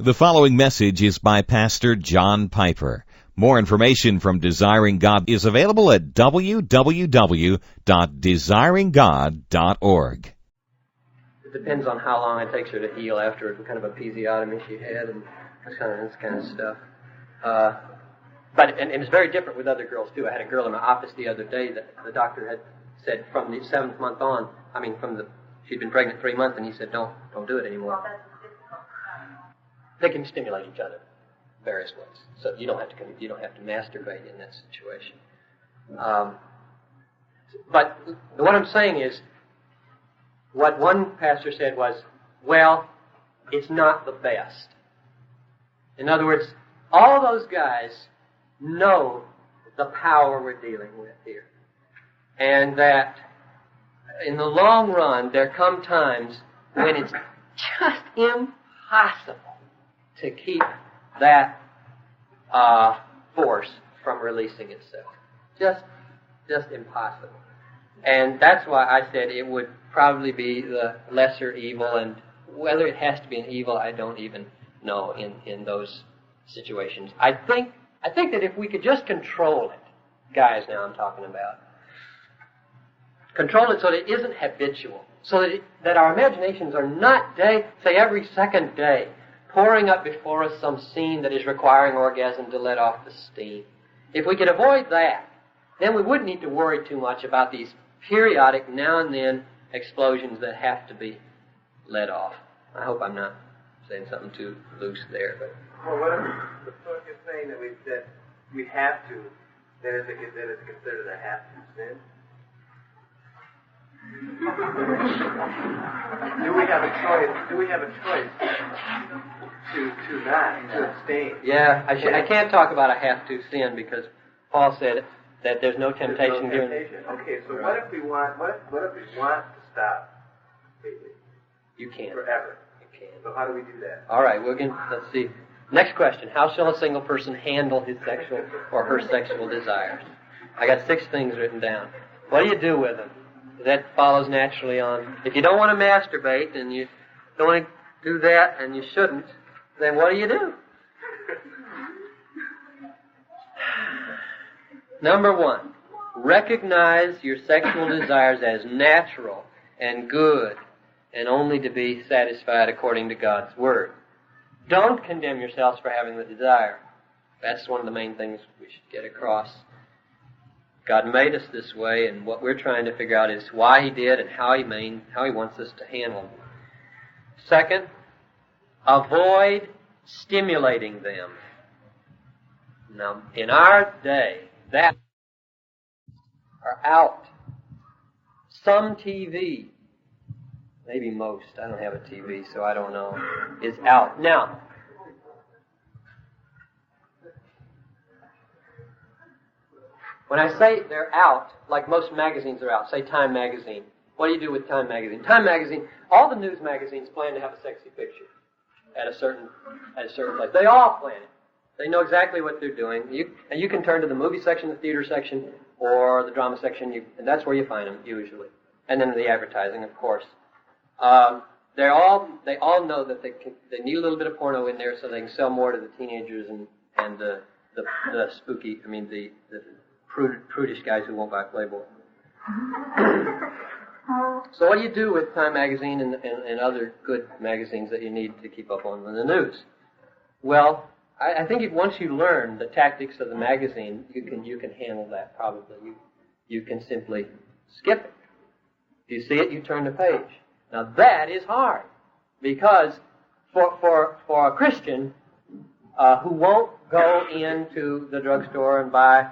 The following message is by Pastor John Piper. More information from Desiring God is available at www.desiringgod.org. It depends on how long it takes her to heal after what kind of episiotomy she had and this kind of stuff. But it's very different with other girls too. I had a girl in my office the other day that the doctor had said from the 7th month on, she'd been pregnant 3 months, and he said, don't do it anymore. They can stimulate each other various ways, so you don't have to masturbate in that situation. But what I'm saying is, what one pastor said was, well, it's not the best. In other words, all those guys know the power we're dealing with here, and that in the long run, there come times when it's just impossible to keep that force from releasing itself. Just impossible. And that's why I said it would probably be the lesser evil, and whether it has to be an evil, I don't even know in those situations. I think that if we could just control it, guys now I'm talking about, control it so that it isn't habitual, so that our imaginations are not every second day, pouring up before us some scene that is requiring orgasm to let off the steam. If we could avoid that, then we wouldn't need to worry too much about these periodic, now and then, explosions that have to be let off. I hope I'm not saying something too loose there. But well, what if you're saying that we have to, then it's considered a have-to sin? Do we have a choice to not abstain? Yeah, I can't talk about a have-to sin because Paul said that there's no temptation. Okay, so what if we want to stop completely? You can't. Forever. You can't. So how do we do that? All right, let's see. Next question. How shall a single person handle his sexual or her sexual desires? I got 6 things written down. What do you do with them? That follows naturally on. If you don't want to masturbate and you don't want to do that and you shouldn't, then what do you do? Number 1, recognize your sexual desires as natural and good and only to be satisfied according to God's Word. Don't condemn yourselves for having the desire. That's one of the main things we should get across. God made us this way, and what we're trying to figure out is why He did and how He wants us to handle them. Second, avoid stimulating them. Now, in our day, that are out. Some TV, maybe most, I don't have a TV, so I don't know, is out. Now, when I say they're out, like most magazines are out, say Time Magazine. What do you do with Time Magazine? Time Magazine, all the news magazines plan to have a sexy picture at a certain place. They all plan it. They know exactly what they're doing. You can turn to the movie section, the theater section, or the drama section, and that's where you find them usually. And then the advertising, of course. They all know that they need a little bit of porno in there so they can sell more to the teenagers and the spooky, the prudish guys who won't buy Playboy. So what do you do with Time Magazine and other good magazines that you need to keep up on the news? Well, I think once you learn the tactics of the magazine, you can handle that probably. You can simply skip it. If you see it, you turn the page. Now that is hard because for a Christian who won't go into the drugstore and buy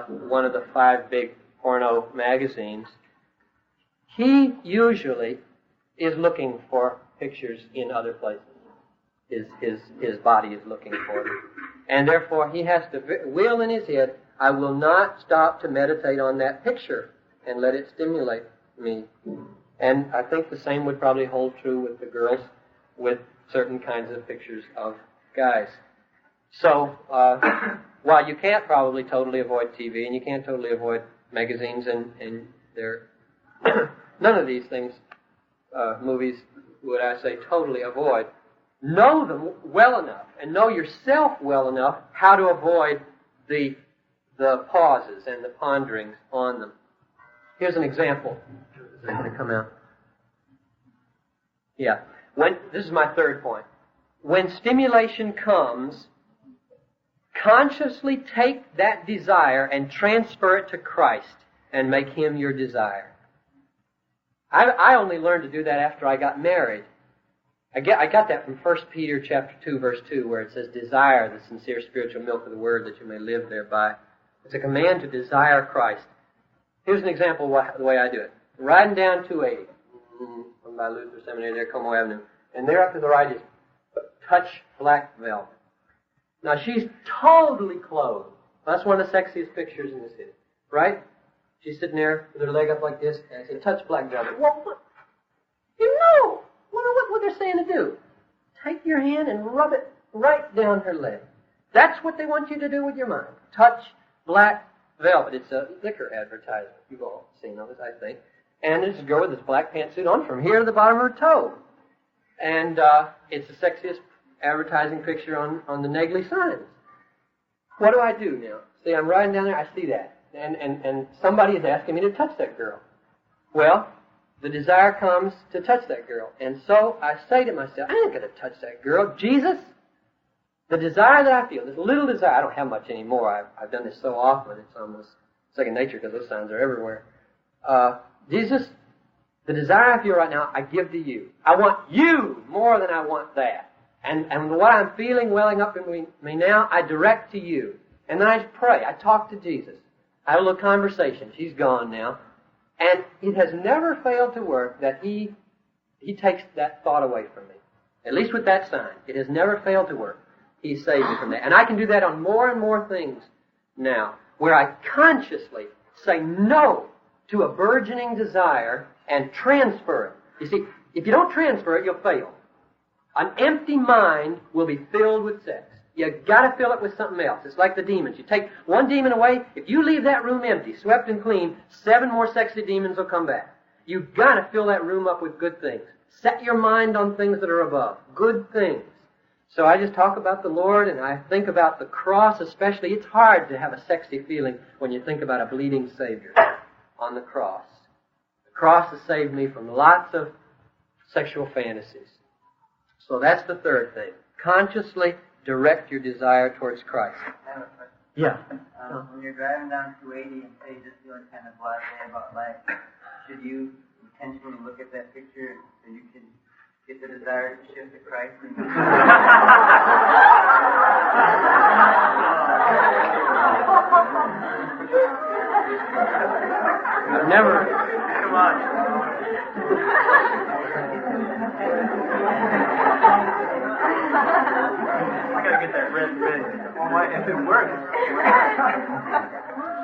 one of the 5 big porno magazines, he usually is looking for pictures in other places. His body is looking for them. And therefore he has to will in his head, I will not stop to meditate on that picture and let it stimulate me. And I think the same would probably hold true with the girls with certain kinds of pictures of guys. So, while you can't probably totally avoid TV and you can't totally avoid magazines and they're none of these things, movies, would I say totally avoid. know them well enough and know yourself well enough how to avoid the pauses and the ponderings on them. Here's an example. Is it going to come out? Yeah. This is my third point. When stimulation comes, consciously take that desire and transfer it to Christ and make Him your desire. I only learned to do that after I got married. I got that from 1 Peter chapter 2, verse 2, where it says, desire the sincere spiritual milk of the Word that you may live thereby. It's a command to desire Christ. Here's an example of the way I do it. Riding down 280 from by Luther Seminary there, Como Avenue, and there up to the right is touch black velvet. Now she's totally clothed. That's one of the sexiest pictures in the city, right? She's sitting there with her leg up like this, and I said, touch black velvet. What? You know what they're saying to do. Take your hand and rub it right down her leg. That's what they want you to do with your mind. Touch black velvet. It's a liquor advertisement. You've all seen those, I think. And there's a girl with this black pantsuit on from here to the bottom of her toe. And it's the sexiest advertising picture on the Negley signs. What do I do now? See, I'm riding down there, I see that. And somebody is asking me to touch that girl. Well, the desire comes to touch that girl. And so I say to myself, I ain't going to touch that girl. Jesus, the desire that I feel, this little desire, I don't have much anymore. I've done this so often, it's almost second nature because those signs are everywhere. Jesus, the desire I feel right now, I give to you. I want you more than I want that. And what I'm feeling welling up in me now, I direct to you. And then I pray. I talk to Jesus. I have a little conversation. She's gone now. And it has never failed to work that He takes that thought away from me. At least with that sign. It has never failed to work. He saved me from that. And I can do that on more and more things now, where I consciously say no to a burgeoning desire and transfer it. You see, if you don't transfer it, you'll fail. An empty mind will be filled with sex. You've got to fill it with something else. It's like the demons. You take one demon away, if you leave that room empty, swept and clean, 7 more sexy demons will come back. You've got to fill that room up with good things. Set your mind on things that are above. Good things. So I just talk about the Lord, and I think about the cross especially. It's hard to have a sexy feeling when you think about a bleeding Savior on the cross. The cross has saved me from lots of sexual fantasies. So that's the third thing. Consciously direct your desire towards Christ. I have a question. Yeah. When you're driving down 280 and say just feeling kind of blasé about life, should you intentionally look at that picture so you can get the desire to shift to Christ? I've never. Come on. I gotta get that red ready. Well, if it works.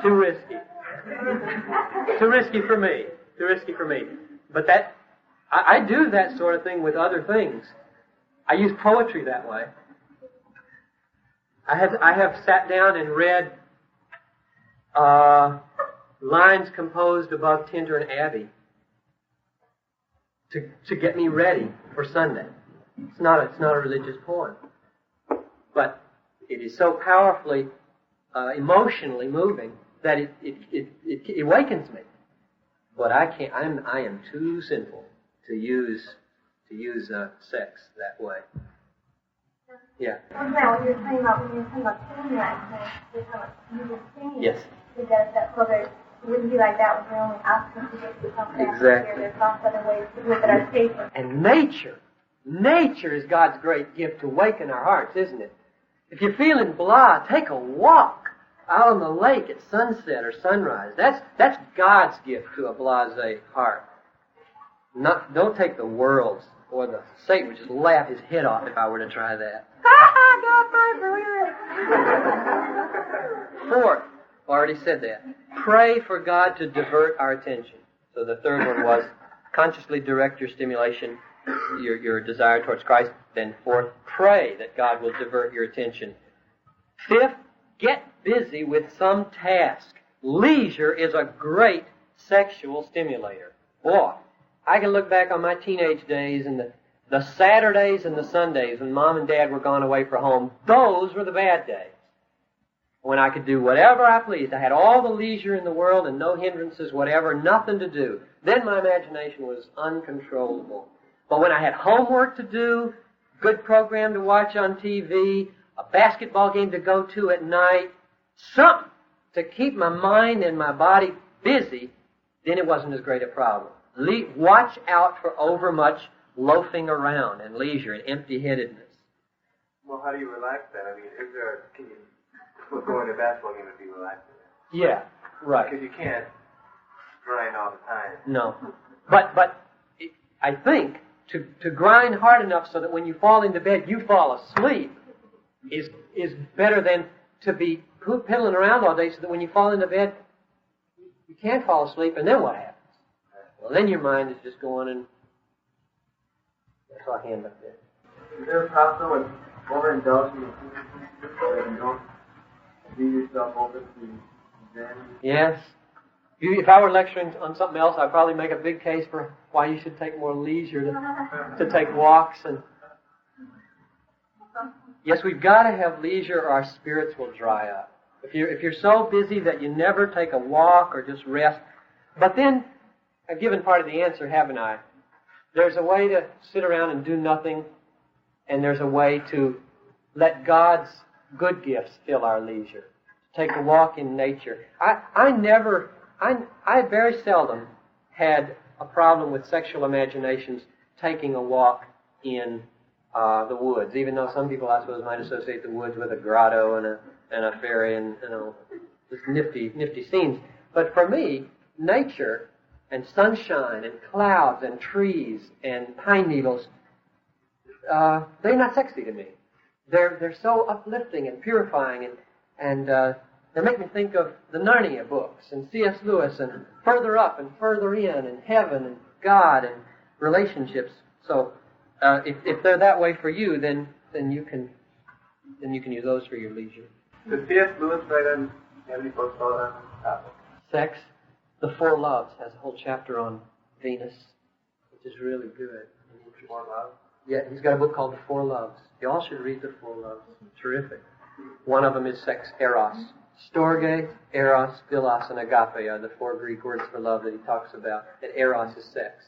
Too risky. Too risky for me. Too risky for me. But I do that sort of thing with other things. I use poetry that way. I have sat down and read lines composed above Tintern Abbey to get me ready for Sunday. It's not a religious poem, but it is so powerfully emotionally moving that it awakens me. But I can't. I am too sinful to use sex that way. Yeah. Now, when you're talking about singing that, you're talking about music singing. Yes. That so that it wouldn't be like that when we're only asking to get to something. Exactly. There's lots of other ways to do it that are safer. And nature is God's great gift to awaken our hearts, isn't it? If you're feeling blah, take a walk out on the lake at sunset or sunrise. That's God's gift to a blasé heart. Don't take the world's, or the Satan would just laugh his head off if I were to try that. Fourth, already said that. Pray for God to divert our attention. So the third one was consciously direct your stimulation, your desire towards Christ. Then fourth, pray that God will divert your attention. Fifth, get busy with some task. Leisure is a great sexual stimulator. Boy, I can look back on my teenage days and The Saturdays and the Sundays when Mom and Dad were gone away from home, those were the bad days. When I could do whatever I pleased. I had all the leisure in the world and no hindrances, whatever, nothing to do. Then my imagination was uncontrollable. But when I had homework to do, good program to watch on TV, a basketball game to go to at night, something to keep my mind and my body busy, then it wasn't as great a problem. Watch out for overmuch loafing around and leisure and empty-headedness. Well, how do you relax then? I mean, can you going to a basketball game and be relaxing? Yeah, right. Because you can't grind all the time. No. But I think to grind hard enough so that when you fall into bed, you fall asleep is better than to be piddling around all day so that when you fall into bed, you can't fall asleep, and then what happens? Well, then your mind is just going and... I saw a hand up there. Is there a problem with overindulging in so you don't leave yourself open to Zen? Yes. If I were lecturing on something else, I'd probably make a big case for why you should take more leisure to take walks. And yes, we've got to have leisure or our spirits will dry up. If you're so busy that you never take a walk or just rest. But then, I've given part of the answer, haven't I? There's a way to sit around and do nothing, and there's a way to let God's good gifts fill our leisure. Take a walk in nature. I very seldom had a problem with sexual imaginations taking a walk in the woods, even though some people, I suppose, might associate the woods with a grotto and a fairy and, just nifty scenes. But for me, nature and sunshine and clouds and trees and pine needles, they're not sexy to me. They're so uplifting and purifying and they make me think of the Narnia books and C.S. Lewis and further up and further in and heaven and God and relationships. So if they're that way for you, then you can use those for your leisure. Does C.S. Lewis write on any books on that topic? Sex. The Four Loves has a whole chapter on Venus, which is really good. Four Loves? Yeah, he's got a book called The Four Loves. You all should read The Four Loves. Terrific. One of them is sex, eros. Storge, eros, philos, and agape are the four Greek words for love that he talks about. And eros is sex.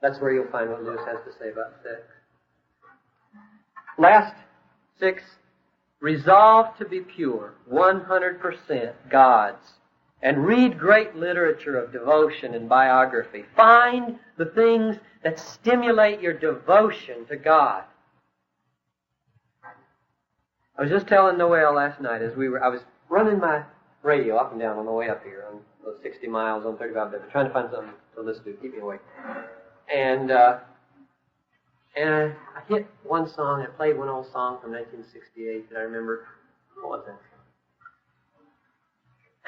That's where you'll find what Lewis has to say about sex. Last 6, resolve to be pure, 100% God's. And read great literature of devotion and biography. Find the things that stimulate your devotion to God. I was just telling Noel last night as I was running my radio up and down on the way up here on those 60 miles on 35 days, trying to find something to listen to, keep me awake. And I hit one song, I played one old song from 1968 that I remember. What was that?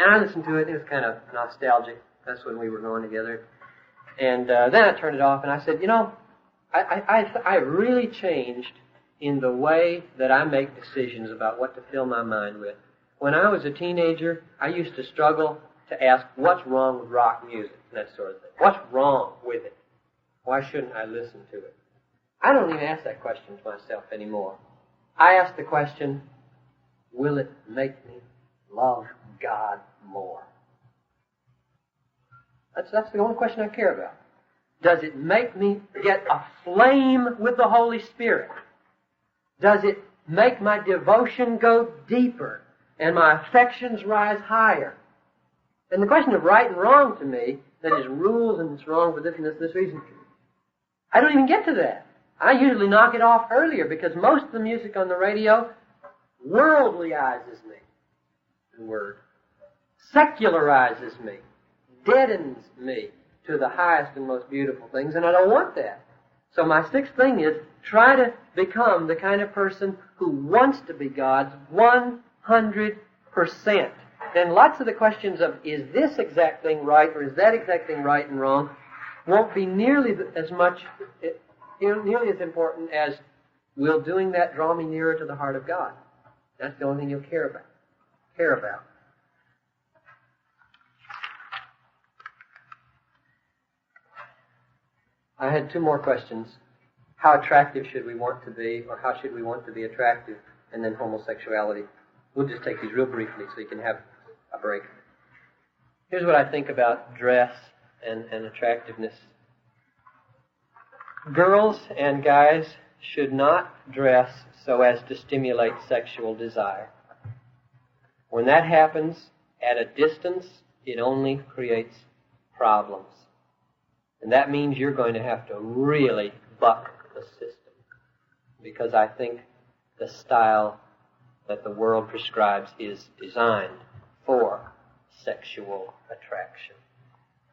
And I listened to it, and it was kind of nostalgic. That's when we were going together. And then I turned it off, and I said, I really changed in the way that I make decisions about what to fill my mind with. When I was a teenager, I used to struggle to ask, what's wrong with rock music, and that sort of thing. What's wrong with it? Why shouldn't I listen to it? I don't even ask that question to myself anymore. I ask the question, will it make me love God more? That's the only question I care about. Does it make me get aflame with the Holy Spirit? Does it make my devotion go deeper and my affections rise higher? And the question of right and wrong to me, that is rules and it's wrong for this and this reason, I don't even get to that. I usually knock it off earlier because most of the music on the radio worldlyizes me. The word. Secularizes me. Deadens me to the highest and most beautiful things, and I don't want that. So my 6th thing is try to become the kind of person who wants to be God's 100%. Then lots of the questions of, is this exact thing right or is that exact thing right and wrong, won't be nearly as important as, will doing that draw me nearer to the heart of God? That's the only thing you'll care about. I had 2 more questions. how attractive should we want to be, or how should we want to be attractive, and then homosexuality. We'll just take these real briefly so you can have a break. Here's what I think about dress and attractiveness. Girls and guys should not dress so as to stimulate sexual desire. When that happens at a distance, it only creates problems. And that means you're going to have to really buck the system. Because I think the style that the world prescribes is designed for sexual attraction.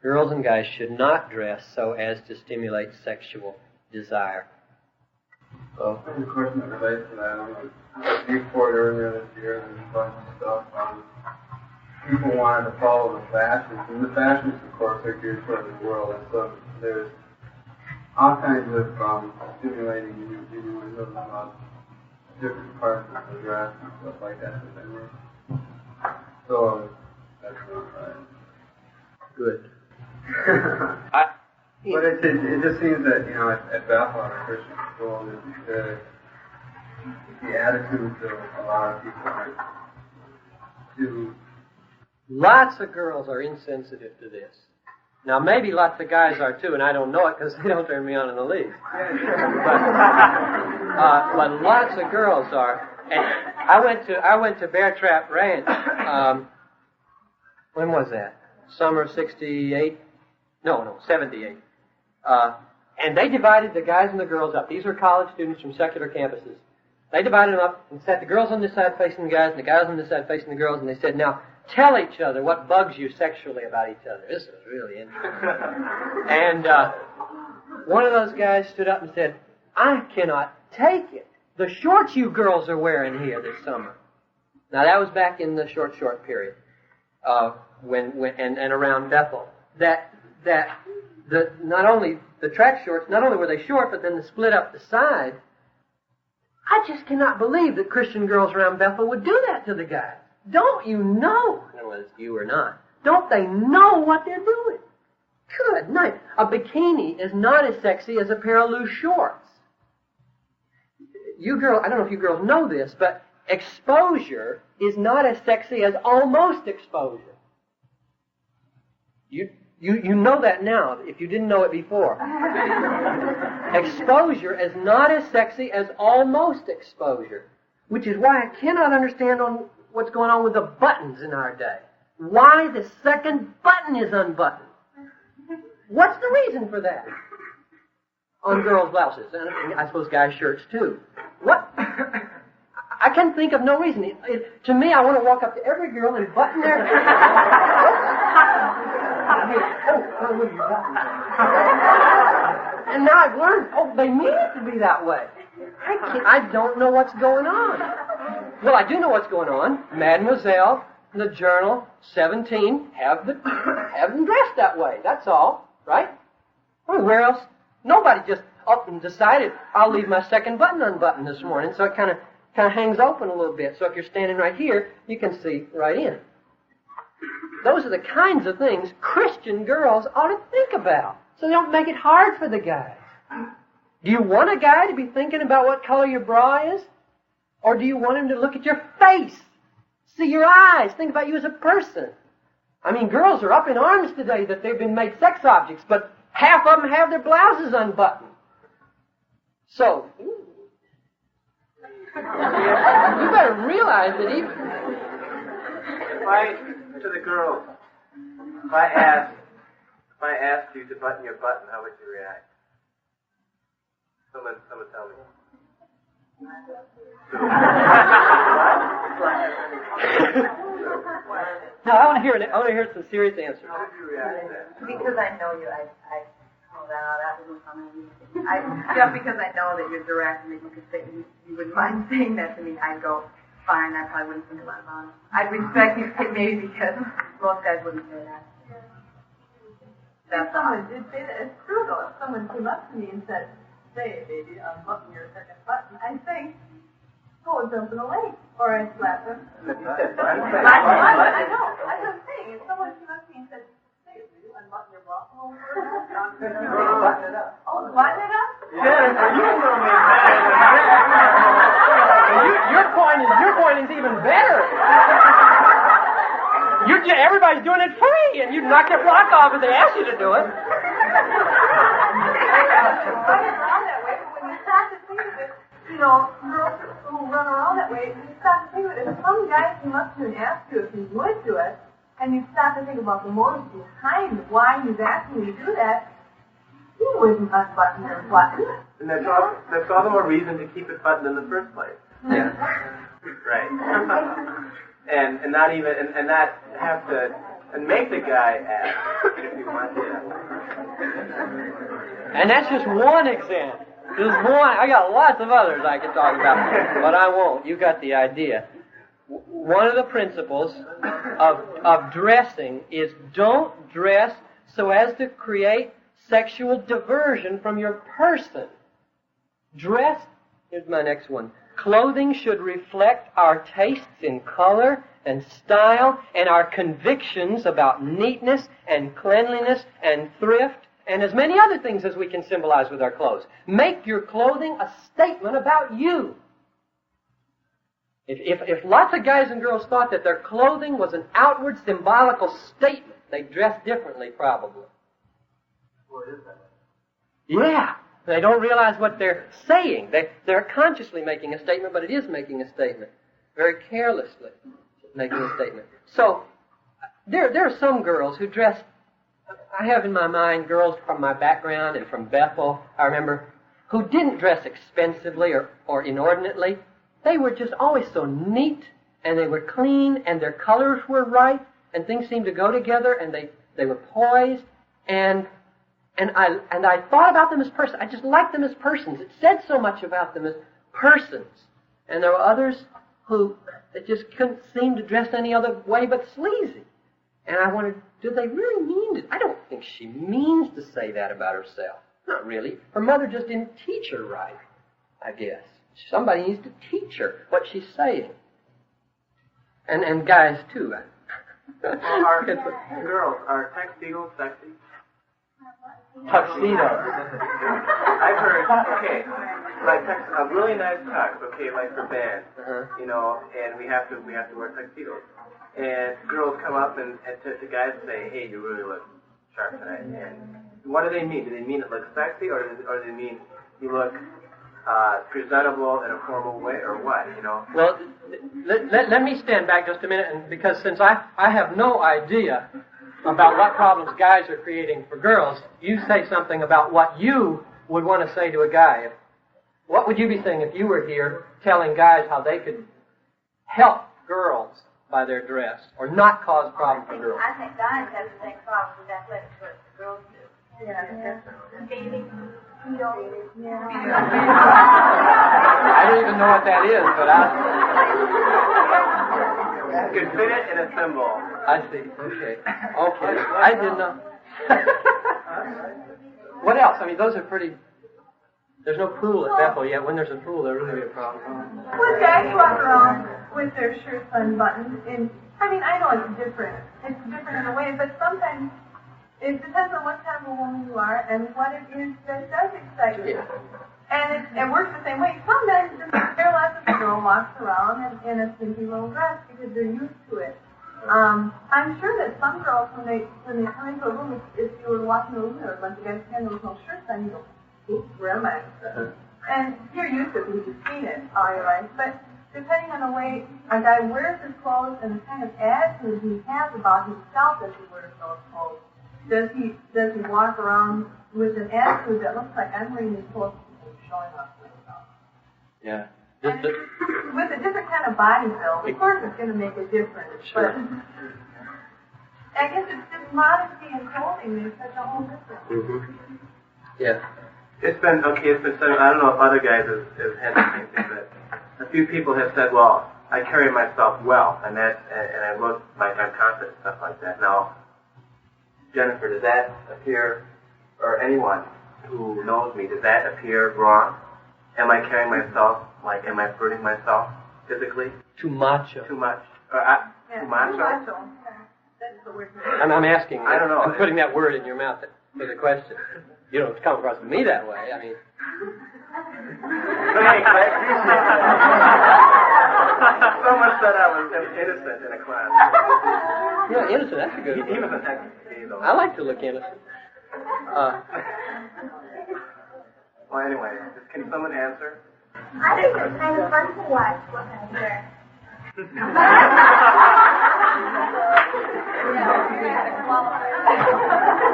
Girls and guys should not dress so as to stimulate sexual desire. Well, I have a question that relates to that. I was at Newport earlier this year, and there's a bunch of stuff. People wanted to follow the fashions, and the fashions, of course, are geared toward the world, and so there's all kinds of stimulating innuendos about different parts of the dress and stuff like that. So that's not right. Good. But it just seems that, at Bethel, at a Christian school, the attitudes of a lot of people are to... Lots of girls are insensitive to this. Now, maybe lots of guys are too, and I don't know it because they don't turn me on in the least. But lots of girls are. And I went to Bear Trap Ranch. When was that? Summer of '68? No, 78. And they divided the guys and the girls up. These were college students from secular campuses. They divided them up and set the girls on this side facing the guys and the guys on this side facing the girls, and they said, now, tell each other what bugs you sexually about each other. This is really interesting. And one of those guys stood up and said, I cannot take it. The shorts you girls are wearing here this summer. Now, that was back in the short period, when around Bethel. Not only the track shorts, not only were they short, but then the split up the side. I just cannot believe that Christian girls around Bethel would do that to the guys. Don't you know? I don't know whether it's you or not. Don't they know what they're doing? Good night. A bikini is not as sexy as a pair of loose shorts. You girls, I don't know if you girls know this, but exposure is not as sexy as almost exposure. You know that now, if you didn't know it before. Exposure is not as sexy as almost exposure, which is why I cannot understand what's going on with the buttons in our day. Why the second button is unbuttoned. What's the reason for that? On girls' blouses, and I suppose guys' shirts too. What? I can think of no reason. To me, I want to walk up to every girl and button their... what are you buttoning? And now I've learned, they mean it to be that way. I don't know what's going on. Well, I do know what's going on. Mademoiselle, the Journal, 17, have them dressed that way. That's all, right? Well, where else? Nobody just up and decided, I'll leave my second button unbuttoned this morning, so it kind of hangs open a little bit. So if you're standing right here, you can see right in. Those are the kinds of things Christian girls ought to think about, so they don't make it hard for the guys. Do you want a guy to be thinking about what color your bra is? Or do you want him to look at your face, see your eyes, think about you as a person? I mean, girls are up in arms today that they've been made sex objects, but half of them have their blouses unbuttoned. So, you better realize that even... To the girls, if I asked you to button your button, how would you react? Someone tell me. No, I want to hear some serious answers. How would you react to that? Because I know you, just because I know that you're direct and that you could say you wouldn't mind saying that to me, I'd go, fine, I probably wouldn't think a lot about it. I'd respect you maybe because most guys wouldn't say that. If someone did say that, it's true though. If someone came up to me and said, say, baby, unbutton your second button, I'd say, go and jump in the lake. Or I'd slap him. I know. That's what I'm saying. If someone came up to me and said, say, baby, unbutton your bra. Oh, button it up. Oh, button it up? Jennifer, you know me better than that. Your point is even better. Everybody's doing it free, and you knock their block off if they ask you to do it. Girls who run around that way, you stop to think of it. If some guy came up to you and asked you if you would do it, and you stop to think about the motives behind why he's asking you to do that, you wouldn't unbutton your button. And that's all the more reason to keep it buttoned in the first place. Yeah. Right. and not even and not have to and make the guy ask if you want to. And that's just one example. Just one. I got lots of others I could talk about, but I won't. You got the idea. One of the principles of dressing is don't dress so as to create sexual diversion from your person. Dress, here's my next one. Clothing should reflect our tastes in color and style and our convictions about neatness and cleanliness and thrift and as many other things as we can symbolize with our clothes. Make your clothing a statement about you. If lots of guys and girls thought that their clothing was an outward symbolical statement, they'd dress differently probably. Well, it is that way. Yeah. They don't realize what they're saying. They're consciously making a statement, but it is making a statement. Very carelessly making a statement. So, there are some girls who dress, I have in my mind girls from my background and from Bethel, I remember, who didn't dress expensively or inordinately. They were just always so neat, and they were clean, and their colors were right, and things seemed to go together, and they were poised, and I thought about them as persons. I just liked them as persons. It said so much about them as persons. And there were others who that just couldn't seem to dress any other way but sleazy. And I wondered, do they really mean it? I don't think she means to say that about herself. Not really. Her mother just didn't teach her right, I guess. Somebody needs to teach her what she's saying. And guys, too. Girls, are tuxedos sexy? Tuxedo. I've heard, okay, like a really nice tux, okay, like for bands, you know, and we have to wear tuxedos. And girls come up and to guys say, hey, you really look sharp tonight. And what do they mean? Do they mean it looks sexy, or do they mean you look presentable in a formal way, or what, you know? Well, let me stand back just a minute, and because since I have no idea about what problems guys are creating for girls, you say something about what you would want to say to a guy. What would you be saying if you were here telling guys how they could help girls by their dress or not cause problems for girls? I think guys have the same problem with athletic clothes that girls do. Yeah. Bathing. Yeah. I don't even know what that is, but You could fit it in a symbol. I see. Okay. I didn't know. What else? I mean, those are pretty... There's no pool at Bethel yet. When there's a pool, there'll really be a problem. Well, guys walk around with their shirts unbuttoned, and I mean, I know it's different. It's different in a way, but sometimes it depends on what kind of a woman you are and what it is that does excite you. Yeah. And it works the same way. Sometimes there are lots of girl walks around in a skimpy little dress because they're used to it. I'm sure that some girls, when they come into a room, if you were walking in a room there, like you guys had those no shirts on, you go, oops, where am I? And you're used to it because you've seen it all your life. But depending on the way a guy wears his clothes and the kind of attitude he has about himself as he wears those clothes, does he walk around with an attitude that looks like I'm wearing these clothes and showing off myself? Yeah. And with a different kind of body build, of course it's going to make a difference. Sure. But I guess it's just modesty in clothing makes such a whole difference. Mm-hmm. Yeah. It's been said, I don't know if other guys have had the same thing, but a few people have said, well, I carry myself well, and I look like I'm confident, stuff like that. Now, Jennifer, does that appear, or anyone who knows me, does that appear wrong? Am I carrying myself, am I flirting myself physically? Too macho. Too much? Too macho? That's the word. I'm asking. I don't know. I'm putting that word in your mouth for the question. You don't come across to me that way. I mean, Someone said I was innocent in a class. yeah, innocent. That's a good He was word. an ex-gay, though. I like to look innocent. Well, anyway, can someone answer? I think it's kind of fun to watch what I wear.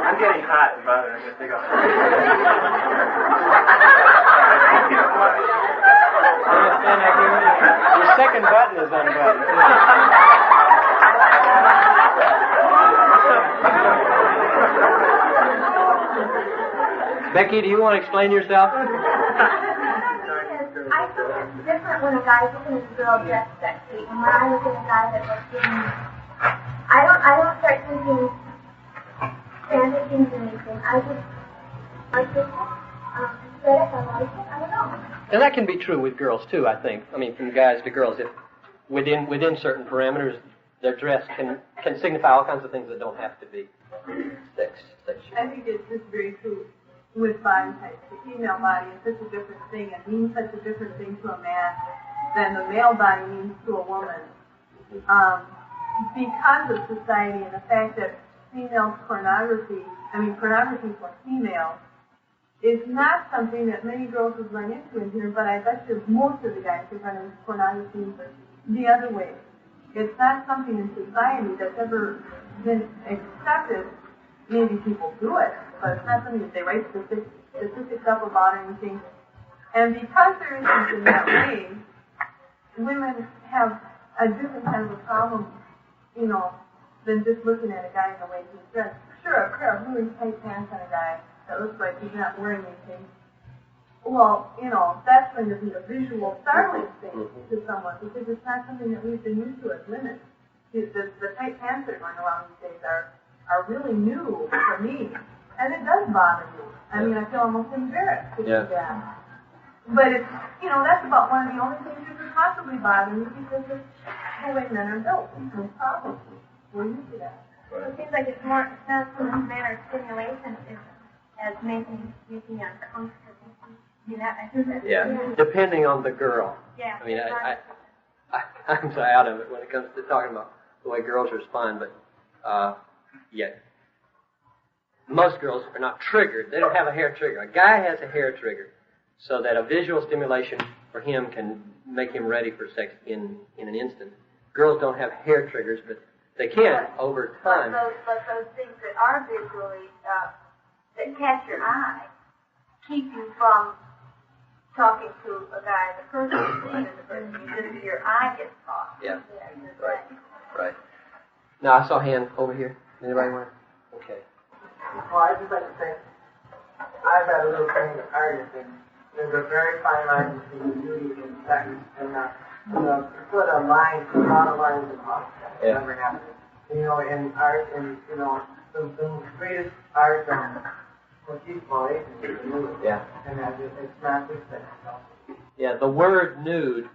I'm getting hot and bothered. I'm going to take off. Your second button is unbuttoned. Becky, do you want to explain yourself? I think it's different when a guy's looking at a girl dressed sexy, and when I look at a guy that looks good. I don't start thinking fantasies or anything. I just like this aesthetic. I like it. I don't know. And that can be true with girls too, I think. I mean, from guys to girls, if within certain parameters, their dress can signify all kinds of things that don't have to be sexual. I think it's just very true with body types. The female body is such a different thing. It means such a different thing to a man than the male body means to a woman. Because of society and the fact that pornography for females, is not something that many girls would run into in here, but I bet you most of the guys would run into pornography the other way. It's not something in society that's ever been accepted. Maybe people do it, but it's not something that they write statistics up about or anything. And because there isn't in that way, women have a different kind of a problem, than just looking at a guy in the way he's dressed. Sure, a pair of really tight pants on a guy that looks like he's not wearing anything. Well, that's going to be a visual startling thing to someone because it's not something that we've been used to as women. The tight pants that are going around these days are really new for me, and it does bother me. I mean, I feel almost embarrassed to do that. But it's, that's about one of the only things that could possibly bother me because of the way men are built. No problem. We're used to that. It seems like it's more sensuous manner of stimulation as making you uncomfortable. I think that's Depending on the girl. Yeah. I mean, I'm so out of it when it comes to talking about the way girls respond, but most girls are not triggered. They don't have a hair trigger. A guy has a hair trigger, so that a visual stimulation for him can make him ready for sex in an instant. Girls don't have hair triggers, but they can over time. But those things that are visually, that catch your eye, keep you from talking to a guy, the person you're seeing is the person just your eye gets caught. Yeah. Right. Now, I saw a hand over here. Anybody want to? Okay. Well, I'd just like to say, I've had a little thing with artists, and there's a very fine line between beauty and sex, and to put a line, a lot of lines in art, that never happens. In art, and the greatest art for peaceful age is the nude. Yeah. And it's not this thing. Yeah, the word nude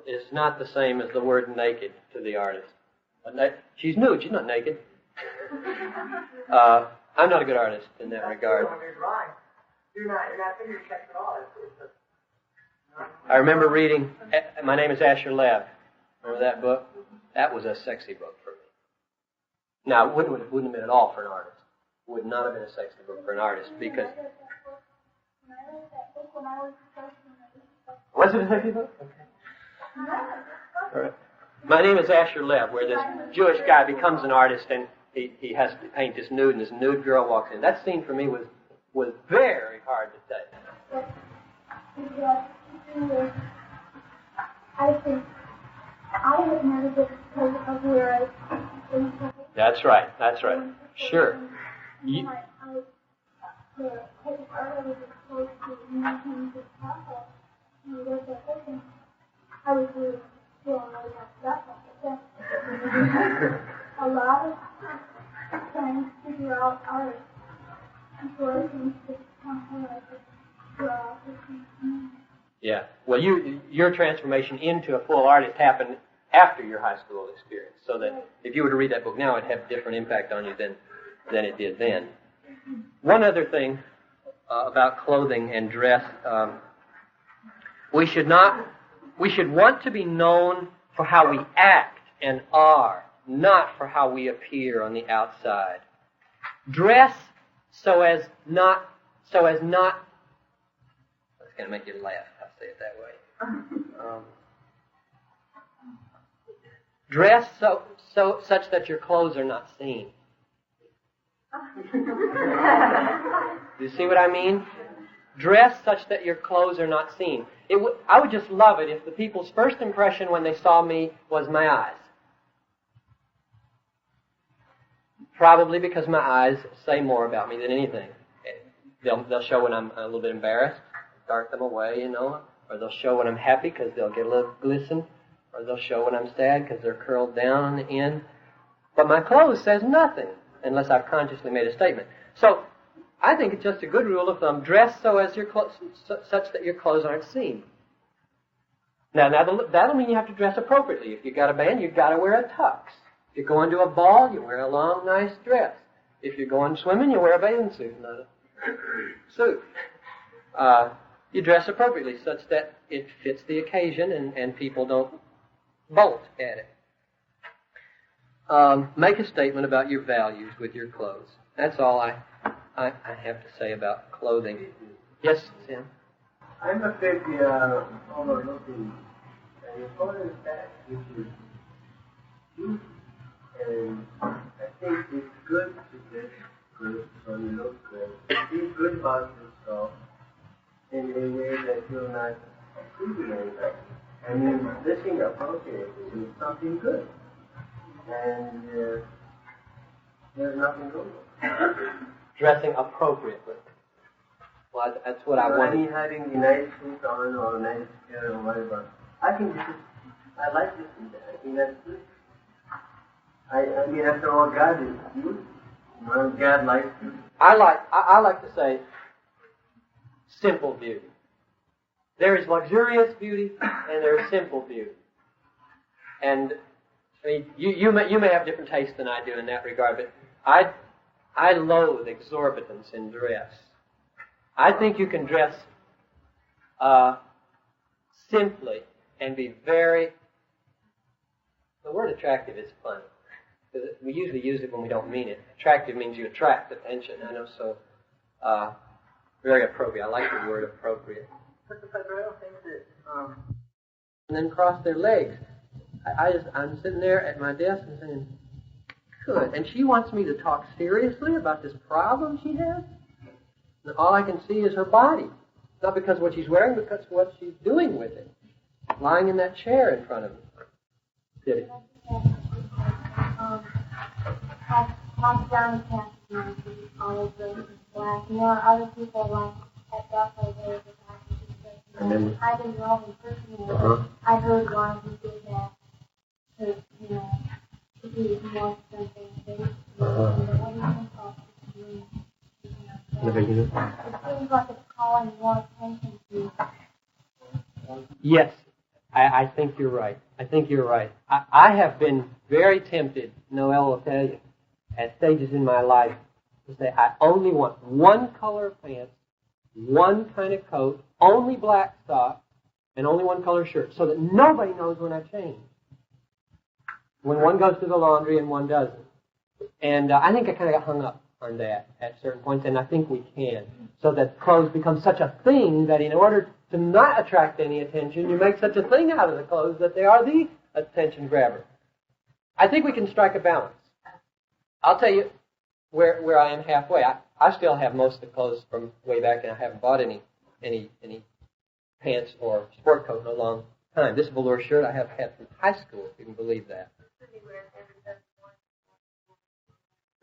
is not the same as the word naked to the artist. She's nude, she's not naked. I'm not a good artist in that regard. You're drawing. You're not figuring sex at all. I remember reading, My Name is Asher Lev. Remember that book? That was a sexy book for me. Now, it wouldn't have been at all for an artist. It would not have been a sexy book for an artist because... Was it a sexy book? Okay. All right. My Name is Asher Lev, where this Jewish guy becomes an artist and he has to paint this nude, and this nude girl walks in. That scene for me was very hard to take. I think I would never get because of where I think. That's right. Sure. I was really feeling like that. A lot of trying to figure out art before things just come like Yeah. Well, your transformation into a full artist happened after your high school experience, so that if you were to read that book now, it'd have a different impact on you than it did then. One other thing, about clothing and dress. We should want to be known for how we act and are, not for how we appear on the outside. Dress so as not. That's going to make you laugh. I'll say it that way. Dress such that your clothes are not seen. You see what I mean? Dress such that your clothes are not seen. I would just love it if the people's first impression when they saw me was my eyes. Probably because my eyes say more about me than anything. They'll show when I'm a little bit embarrassed, dart them away, or they'll show when I'm happy because they'll get a little glisten, or they'll show when I'm sad because they're curled down on the end. But my clothes says nothing unless I've consciously made a statement. So I think it's just a good rule of thumb: dress such that your clothes aren't seen. Now that'll mean you have to dress appropriately. If you've got a band, you've got to wear a tux. If you're going to a ball, you wear a long, nice dress. If you're going swimming, you wear a bathing suit, not a suit. You dress appropriately such that it fits the occasion and people don't bolt at it. Make a statement about your values with your clothes. That's all I have to say about clothing. Yes, Sam? I'm afraid we are overlooking an important fact, which is youth. And I think it's good to get good, so you look good. Be good about yourself in a way that you're not pleasing anybody. I mean, dressing appropriately is something good. And there's nothing wrong with it. Dressing appropriately. Well, that's what I want. I mean, having a nice suit on or a nice hair or whatever. I think I like this and that. I think that's good. I mean, after all, God is you. God likes you. I like to say simple beauty. There is luxurious beauty and there is simple beauty. And I mean, you may have different tastes than I do in that regard, but I loathe exorbitance in dress. I think you can dress simply and be very. The word attractive is funny. We usually use it when we don't mean it. Attractive means you attract attention, so very appropriate. I like the word appropriate. But I don't think that... And then cross their legs. I'm sitting there at my desk and saying, good. And she wants me to talk seriously about this problem she has? And all I can see is her body. Not because of what she's wearing, but because of what she's doing with it. Lying in that chair in front of me. Did it? Like Johnny Cash, all of the black. Other people like at Buffalo, they were black. I didn't know him personally. I heard why he did that. To be more something. What do you think about it seems like it's calling more attention to. Yes, I think you're right. I have been very tempted, Noel will tell you, at stages in my life, to say I only want one color of pants, one kind of coat, only black socks, and only one color shirt, so that nobody knows when I change. When one goes to the laundry and one doesn't. And I think I kind of got hung up on that at certain points, and I think we can, so that clothes become such a thing that in order to not attract any attention, you make such a thing out of the clothes that they are the attention grabber. I think we can strike a balance. I'll tell you where I am halfway. I still have most of the clothes from way back, and I haven't bought any pants or sport coat in a long time. This velour shirt I have had from high school, if you can believe that.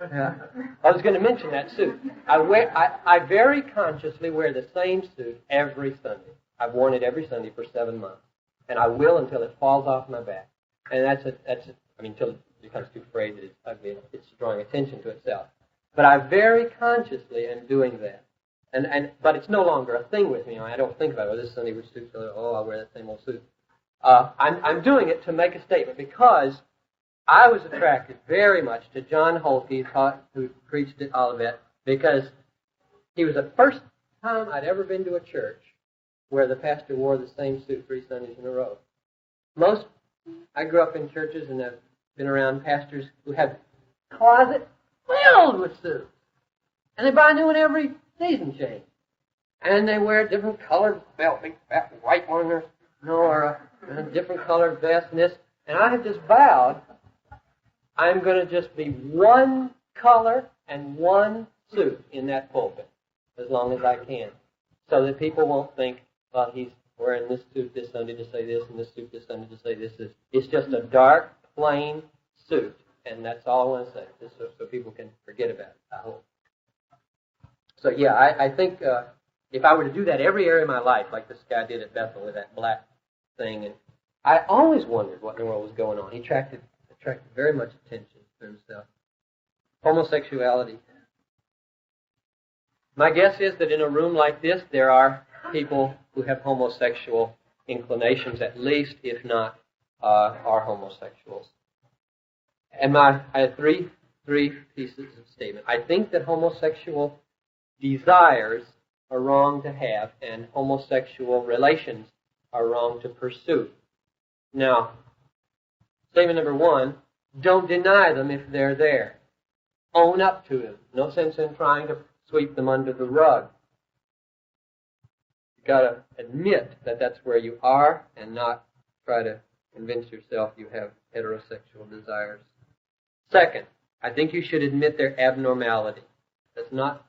Yeah. I was going to mention that suit. I very consciously wear the same suit every Sunday. I've worn it every Sunday for 7 months, and I will until it falls off my back. And until it becomes too frayed that it's ugly, it's drawing attention to itself. But I very consciously am doing that, but it's no longer a thing with me. I don't think about this Sunday which suit. I'll wear that same old suit. I'm doing it to make a statement because I was attracted very much to John Holke, who preached at Olivet, because he was the first time I'd ever been to a church where the pastor wore the same suit 3 Sundays in a row. I grew up in churches and have been around pastors who have closets filled with suits. And they buy a new one every season change. And they wear a different colored belt, big fat white one, or a different colored vest and this. And I have just vowed I'm going to just be one color and one suit in that pulpit as long as I can, so that people won't think, well, he's wearing this suit this Sunday to say this and this suit this Sunday to say this. It's just a dark, plain suit, and that's all I want to say, just so people can forget about it, I hope. So, yeah, I think if I were to do that every area of my life, like this guy did at Bethel with that black thing, and I always wondered what in the world was going on. He attracted very much attention to himself. Homosexuality. My guess is that in a room like this, there are people who have homosexual inclinations, at least, if not are homosexuals. And I have three pieces of statement. I think that homosexual desires are wrong to have, and homosexual relations are wrong to pursue. Now, statement number 1, don't deny them if they're there. Own up to them. No sense in trying to sweep them under the rug. You've got to admit that that's where you are and not try to convince yourself you have heterosexual desires. Second, I think you should admit their abnormality. That's not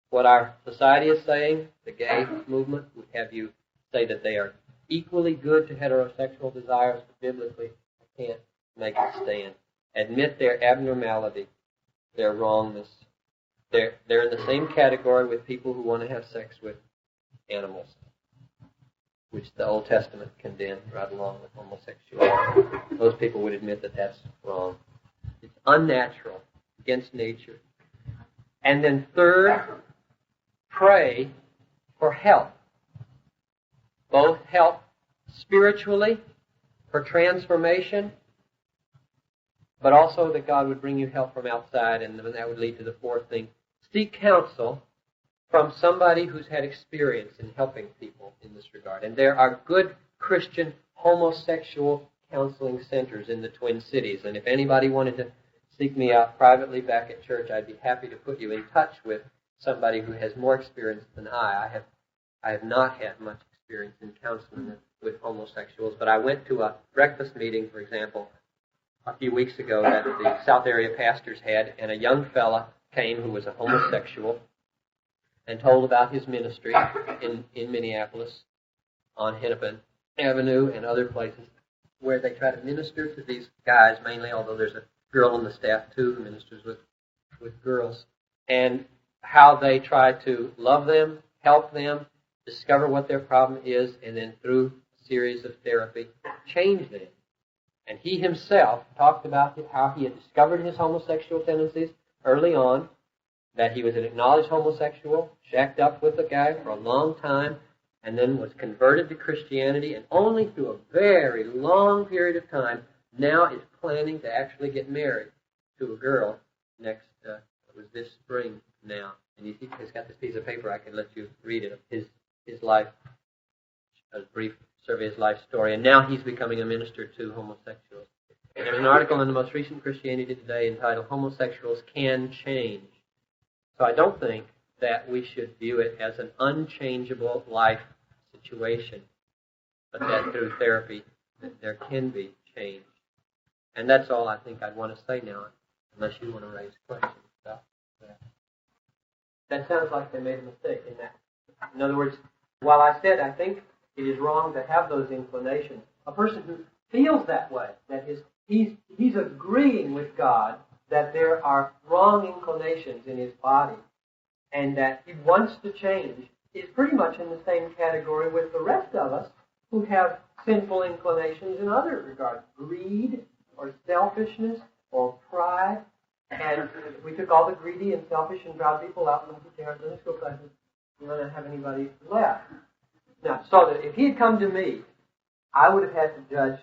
what our society is saying. The gay movement would have you say that they are equally good to heterosexual desires, but biblically, I can't make it stand. Admit their abnormality, their wrongness. They're in the same category with people who want to have sex with animals, which the Old Testament condemned right along with homosexuality. Those people would admit that that's wrong. It's unnatural, against nature. And then third, pray for help. Both help spiritually for transformation, but also that God would bring you help from outside, and that would lead to the fourth thing. Seek counsel from somebody who's had experience in helping people in this regard. And there are good Christian homosexual counseling centers in the Twin Cities. And if anybody wanted to seek me out privately back at church, I'd be happy to put you in touch with somebody who has more experience than I. I have not had much experience in counseling with homosexuals, but I went to a breakfast meeting, for example, a few weeks ago that the South Area pastors had, and a young fella came who was a homosexual and told about his ministry in Minneapolis on Hennepin Avenue and other places where they try to minister to these guys mainly, although there's a girl on the staff too who ministers with girls, and how they try to love them, help them, discover what their problem is, and then through a series of therapy, change them. And he himself talked about how he had discovered his homosexual tendencies early on, that he was an acknowledged homosexual, shacked up with a guy for a long time, and then was converted to Christianity, and only through a very long period of time now is planning to actually get married to a girl next, it was this spring now. And he's got this piece of paper, I can let you read it, of his life, a brief survey of his life story. And now he's becoming a minister to homosexuals. And there's an article in the most recent Christianity Today entitled, Homosexuals Can Change. So I don't think that we should view it as an unchangeable life situation, but that through therapy that there can be change. And that's all I think I'd want to say now, unless you want to raise questions about that. That sounds like they made a mistake in that. In other words, while I said I think it is wrong to have those inclinations, a person who feels that way, that he's agreeing with God that there are wrong inclinations in his body and that he wants to change, is pretty much in the same category with the rest of us who have sinful inclinations in other regards. Greed or selfishness or pride. And if we took all the greedy and selfish and proud people out and looked at our Sunday school classes, we don't have anybody left. Now, so that if he had come to me, I would have had to judge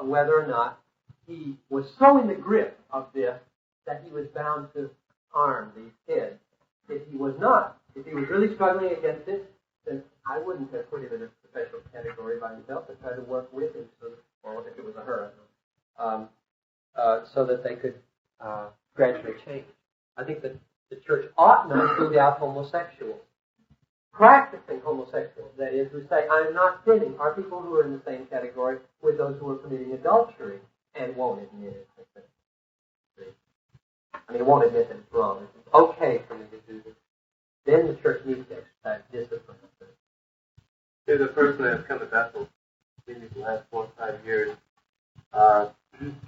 whether or not he was so in the grip of this that he was bound to harm these kids. If he was not If he was really struggling against it, then I wouldn't have put him in a special category by himself, but try to work with him, so that, or if it was a her, so that they could gradually change. I think that the church ought not include out homosexuals. Practicing homosexuals, that is, who say, I'm not sinning, are people who are in the same category with those who are committing adultery and won't admit it. I mean, won't admit that it's wrong. It's okay for me to do this. Then the church needs to exercise discipline. There's a person that has come to Bethel maybe the last 4 or 5 years.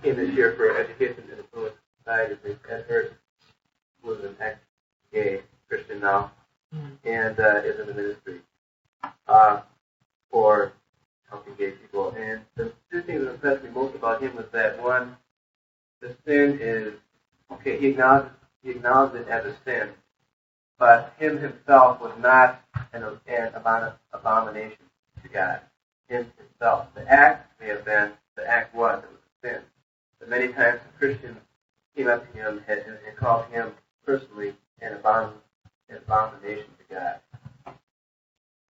Came this year for education in the Polish society. Ed Hurt was an ex-gay Christian now, and is in the ministry for helping gay people. And the 2 things that impressed me most about him was that, one, the sin is, okay, he acknowledged it as a sin, but him himself was not an abomination to God. Him himself. The act may have been, the act was, it was a sin. But many times the Christians came up to him and called him personally an abomination to God.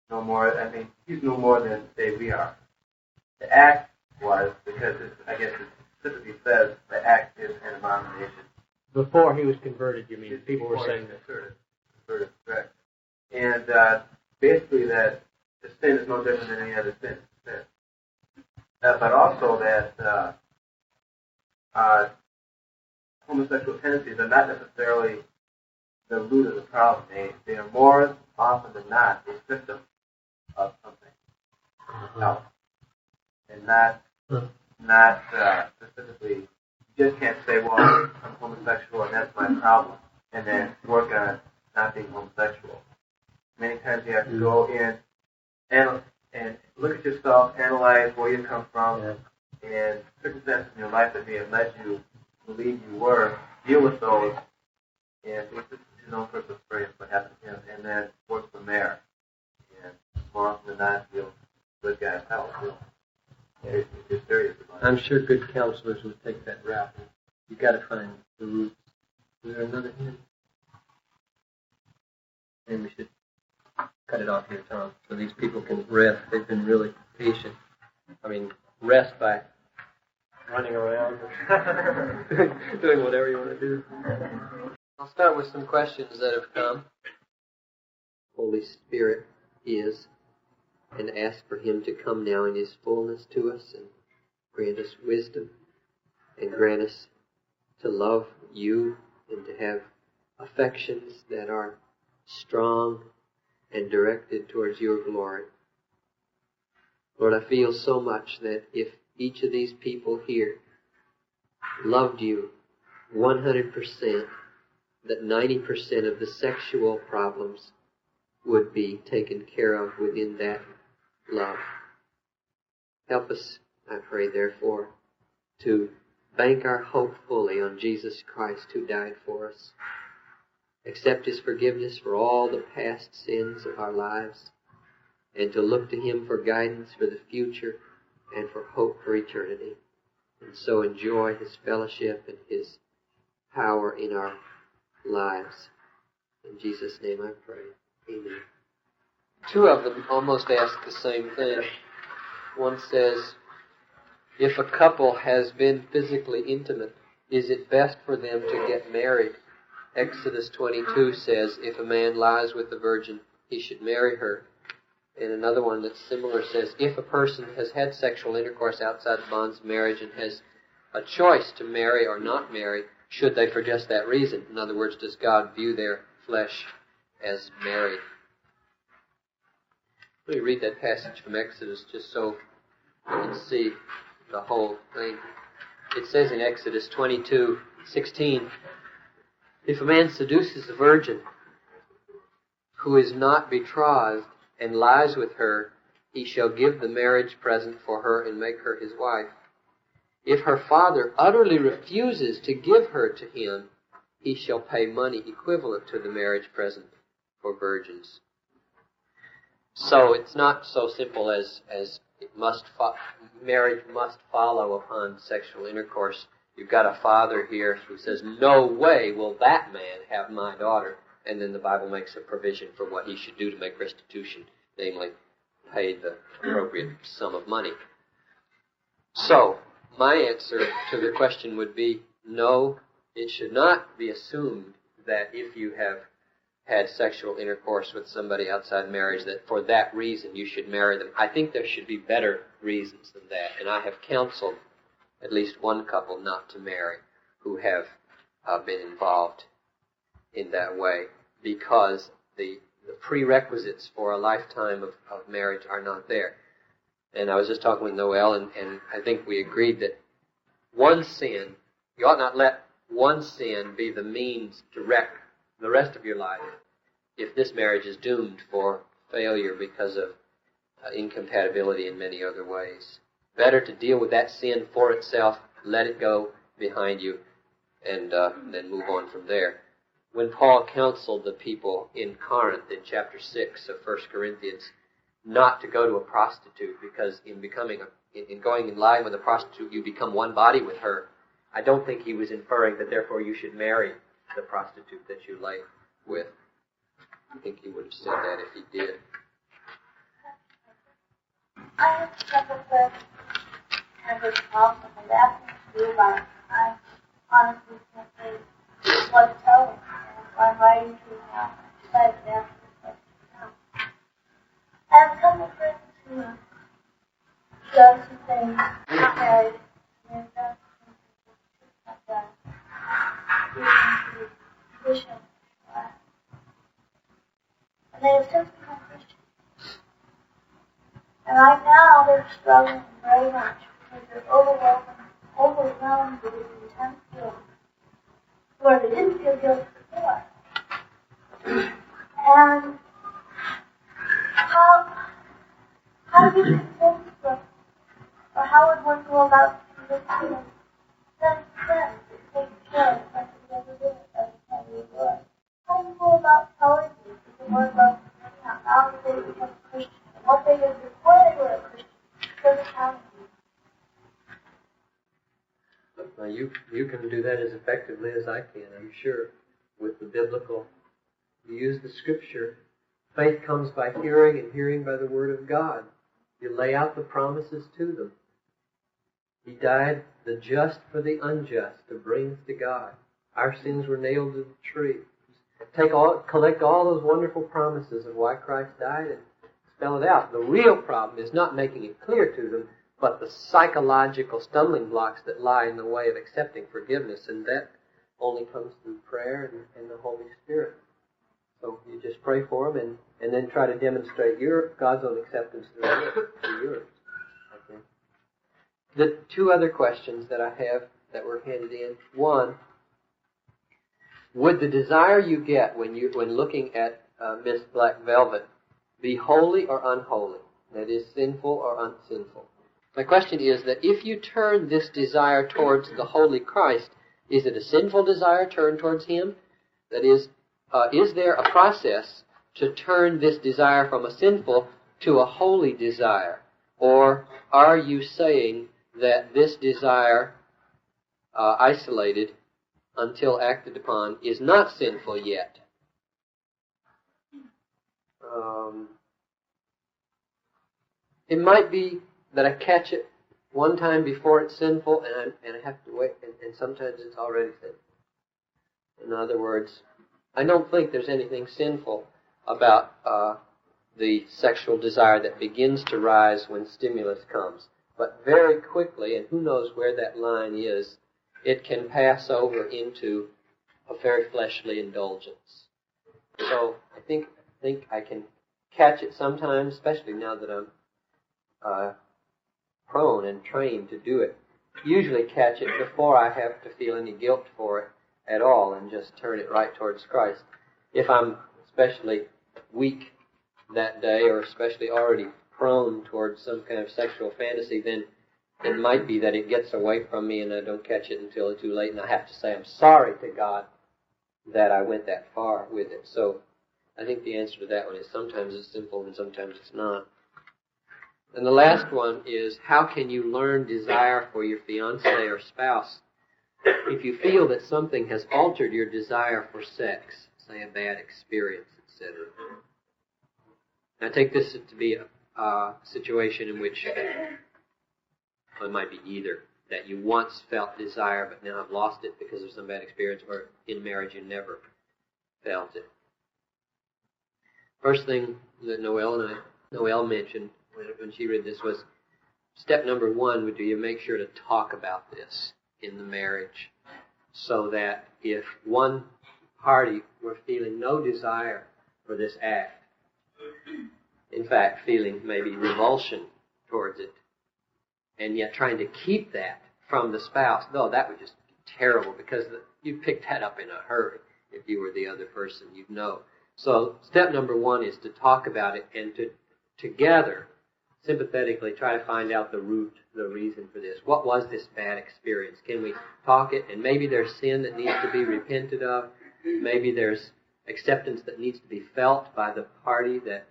No more, I mean, he's no more than, say, we are. The act was, because I guess it specifically says the act is an abomination. Before he was converted, you mean? People were saying that. Converted, correct. And basically that the sin is no different than any other sin. But also that homosexual tendencies are not necessarily the root of the problem. They are more often than not a symptom of something else, and not specifically. You just can't say, well, I'm homosexual and that's my problem, and then work on not being homosexual. Many times you have to go in and look at yourself, analyze where you come from, and circumstances in your life that may have led you to believe you were, deal with those, and this is his own personal experience, what happened to him, and then work from there. And more often than not, you'll good guys help. If you're serious about it. I'm sure good counselors would take that route. You've got to find the roots. Is there another hint? And we should cut it off here, Tom, so these people can rest. They've been really patient. I mean, rest by running around, doing whatever you want to do. I'll start with some questions that have come. Holy Spirit is, and ask for Him to come now in His fullness to us and grant us wisdom and grant us to love You and to have affections that are strong and directed towards Your glory. Lord, I feel so much that if each of these people here loved You 100%, that 90% of the sexual problems would be taken care of within that love. Help us, I pray, therefore, to bank our hope fully on Jesus Christ who died for us. Accept His forgiveness for all the past sins of our lives, and to look to Him for guidance for the future and for hope for eternity, and so enjoy His fellowship and His power in our lives. In Jesus' name I pray. Amen. 2 of them almost ask the same thing. One says, if a couple has been physically intimate, is it best for them to get married? Exodus 22 says, if a man lies with a virgin, he should marry her. And another one that's similar says, if a person has had sexual intercourse outside the bonds of marriage and has a choice to marry or not marry, should they for just that reason? In other words, does God view their flesh as married? Let me read that passage from Exodus just so you can see the whole thing. It says in Exodus 22:16, if a man seduces a virgin who is not betrothed and lies with her, he shall give the marriage present for her and make her his wife. If her father utterly refuses to give her to him, he shall pay money equivalent to the marriage present for virgins. So it's not so simple as marriage must follow upon sexual intercourse. You've got a father here who says, no way will that man have my daughter. and then the Bible makes a provision for what he should do to make restitution, namely pay the appropriate sum of money. So, my answer to the question would be, no, it should not be assumed that if you have had sexual intercourse with somebody outside marriage, that for that reason you should marry them. I think there should be better reasons than that, and I have counseled at least one couple not to marry who have been involved in that way, because the prerequisites for a lifetime of marriage are not there. And I was just talking with Noel, and I think we agreed that one sin, you ought not let one sin be the means to wreck the rest of your life if this marriage is doomed for failure because of incompatibility in many other ways. Better to deal with that sin for itself, let it go behind you, and then move on from there. When Paul counseled the people in Corinth in chapter 6 of 1 Corinthians not to go to a prostitute, because in going and lying with a prostitute you become one body with her, I don't think he was inferring that therefore you should marry the prostitute that you lay with. I think he would have said that if he did. I have struggled with kind of this problem, and that's to do by I honestly can't say what to tell them. I'm writing to them now. I decided to ask them what to tell. I have a couple of friends who done some things, not married, and they've done some things like that. Even to Christian class. And they have since become Christians. And right now they're struggling very much because they're overwhelmed with this intense guilt, where they didn't feel guilt before. And how do you convince them, or how would one go about convincing them? Then take care if I could never do it every time you do it. How do you go about telling them the word love now that they become Christian, and what they did before they were a Christian doesn't count? Now you can do that as effectively as I can, I'm sure, with the biblical. You use the Scripture. Faith comes by hearing, and hearing by the Word of God. You lay out the promises to them. He died, the just for the unjust, to bring us to God. Our sins were nailed to the tree. Collect all those wonderful promises of why Christ died and spell it out. The real problem is not making it clear to them, but the psychological stumbling blocks that lie in the way of accepting forgiveness, and that only comes through prayer and the Holy Spirit. So you just pray for them and then try to demonstrate God's own acceptance through yours. Okay. The two other questions that I have that were handed in. One, would the desire you get when looking at Miss Black Velvet be holy or unholy? That is, sinful or unsinful? My question is that if you turn this desire towards the holy Christ, is it a sinful desire turned towards Him? That is there a process to turn this desire from a sinful to a holy desire? Or are you saying that this desire, isolated until acted upon, is not sinful yet? It might be that I catch it one time before it's sinful, and I have to wait, and sometimes it's already sinful. In other words, I don't think there's anything sinful about the sexual desire that begins to rise when stimulus comes. But very quickly, and who knows where that line is, it can pass over into a very fleshly indulgence. So I think I can catch it sometimes, especially now that I'm prone and trained to do it. Usually catch it before I have to feel any guilt for it at all, and just turn it right towards Christ. If I'm especially weak that day, or especially already prone towards some kind of sexual fantasy, then it might be that it gets away from me and I don't catch it until it's too late, and I have to say I'm sorry to God that I went that far with it. So I think the answer to that one is sometimes it's sinful and sometimes it's not. And the last one is, how can you learn desire for your fiancé or spouse if you feel that something has altered your desire for sex? say a bad experience, etc. I take this to be a situation in which, well, it might be either that you once felt desire but now have lost it because of some bad experience, or in marriage you never felt it. First thing that Noelle mentioned when she read this was, step number one would be you make sure to talk about this in the marriage, so that if one party were feeling no desire for this act, in fact feeling maybe revulsion towards it, and yet trying to keep that from the spouse, no, that would just be terrible, because you'd pick that up in a hurry if you were the other person, you'd know. So step number one is to talk about it and to together sympathetically try to find out the root, the reason for this. What was this bad experience? Can we talk it? And maybe there's sin that needs to be repented of. Maybe there's acceptance that needs to be felt by the party that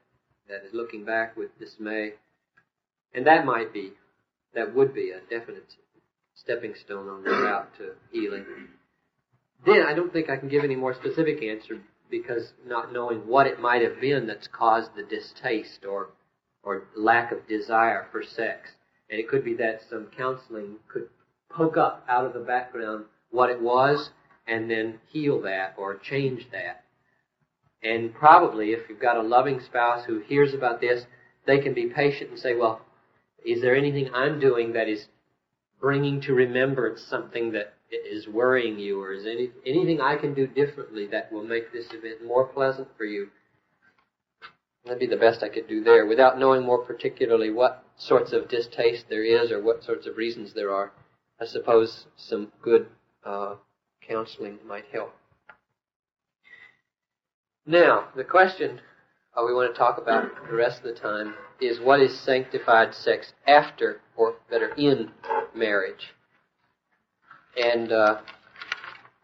is looking back with dismay. And that would be a definite stepping stone on the route to healing. Then I don't think I can give any more specific answer, because not knowing what it might have been that's caused the distaste or lack of desire for sex. And it could be that some counseling could poke up out of the background what it was and then heal that or change that. And probably if you've got a loving spouse who hears about this, they can be patient and say, well, is there anything I'm doing that is bringing to remembrance something that is worrying you, or is anything I can do differently that will make this event more pleasant for you? That'd be the best I could do there, without knowing more particularly what sorts of distaste there is or what sorts of reasons there are. I suppose some good counseling might help. Now, the question we want to talk about the rest of the time is, what is sanctified sex after, or better, in marriage? And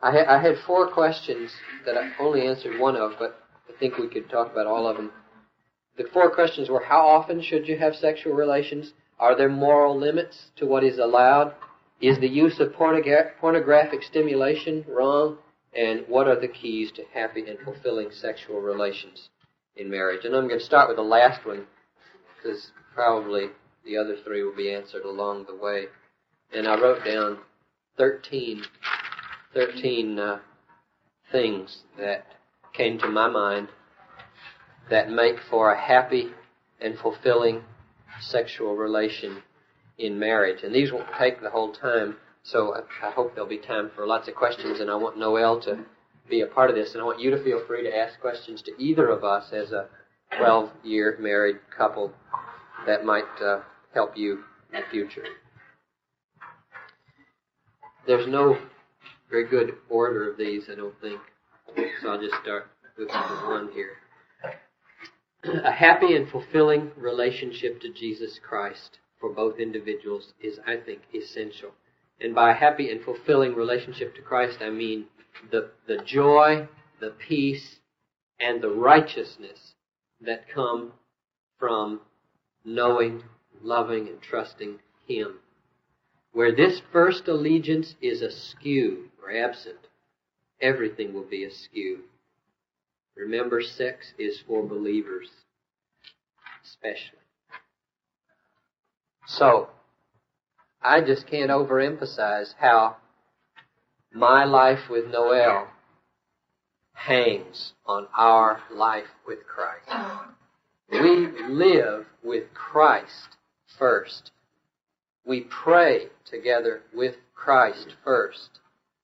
I had 4 questions that I only answered one of, but I think we could talk about all of them. The 4 questions were, how often should you have sexual relations? Are there moral limits to what is allowed? Is the use of pornographic stimulation wrong? And what are the keys to happy and fulfilling sexual relations in marriage? And I'm going to start with the last one, because probably the other 3 will be answered along the way. And I wrote down 13 things that came to my mind that make for a happy and fulfilling sexual relation in marriage. And these won't take the whole time, so I hope there'll be time for lots of questions, and I want Noelle to be a part of this, and I want you to feel free to ask questions to either of us as a 12-year married couple that might help you in the future. There's no very good order of these, I don't think, so I'll just start with one here. A happy and fulfilling relationship to Jesus Christ for both individuals is, I think, essential. And by a happy and fulfilling relationship to Christ, I mean the joy, the peace, and the righteousness that come from knowing, loving, and trusting Him. Where this first allegiance is askew or absent, everything will be askew. Remember, sex is for believers, especially. So, I just can't overemphasize how my life with Noelle hangs on our life with Christ. We live with Christ first. We pray together with Christ first.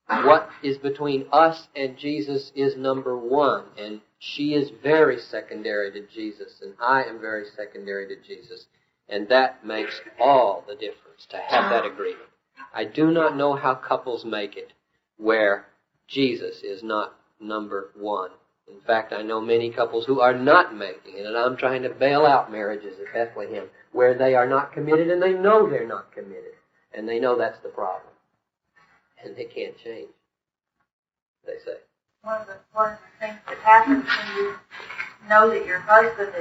What is between us and Jesus is number one, and she is very secondary to Jesus, and I am very secondary to Jesus. And that makes all the difference to have that agreement. I do not know how couples make it where Jesus is not number one. In fact, I know many couples who are not making it, and I'm trying to bail out marriages at Bethlehem where they are not committed, and they know they're not committed, and they know that's the problem. And they can't change, they say. One of the things that happens when you know that your husband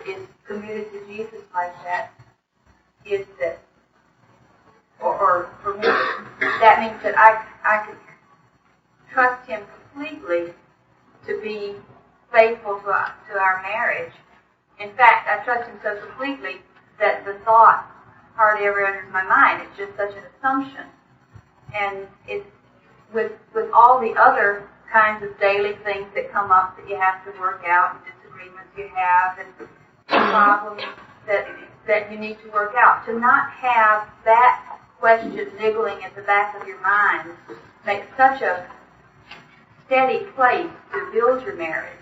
is committed to Jesus like that is that, or for me, that means that I can trust him completely to be faithful to our marriage. In fact, I trust Him so completely that the thought hardly ever enters my mind. It's just such an assumption. And it's with all the other kinds of daily things that come up that you have to work out, and disagreements you have, and problems that you need to work out. To not have that question niggling at the back of your mind makes such a steady place to build your marriage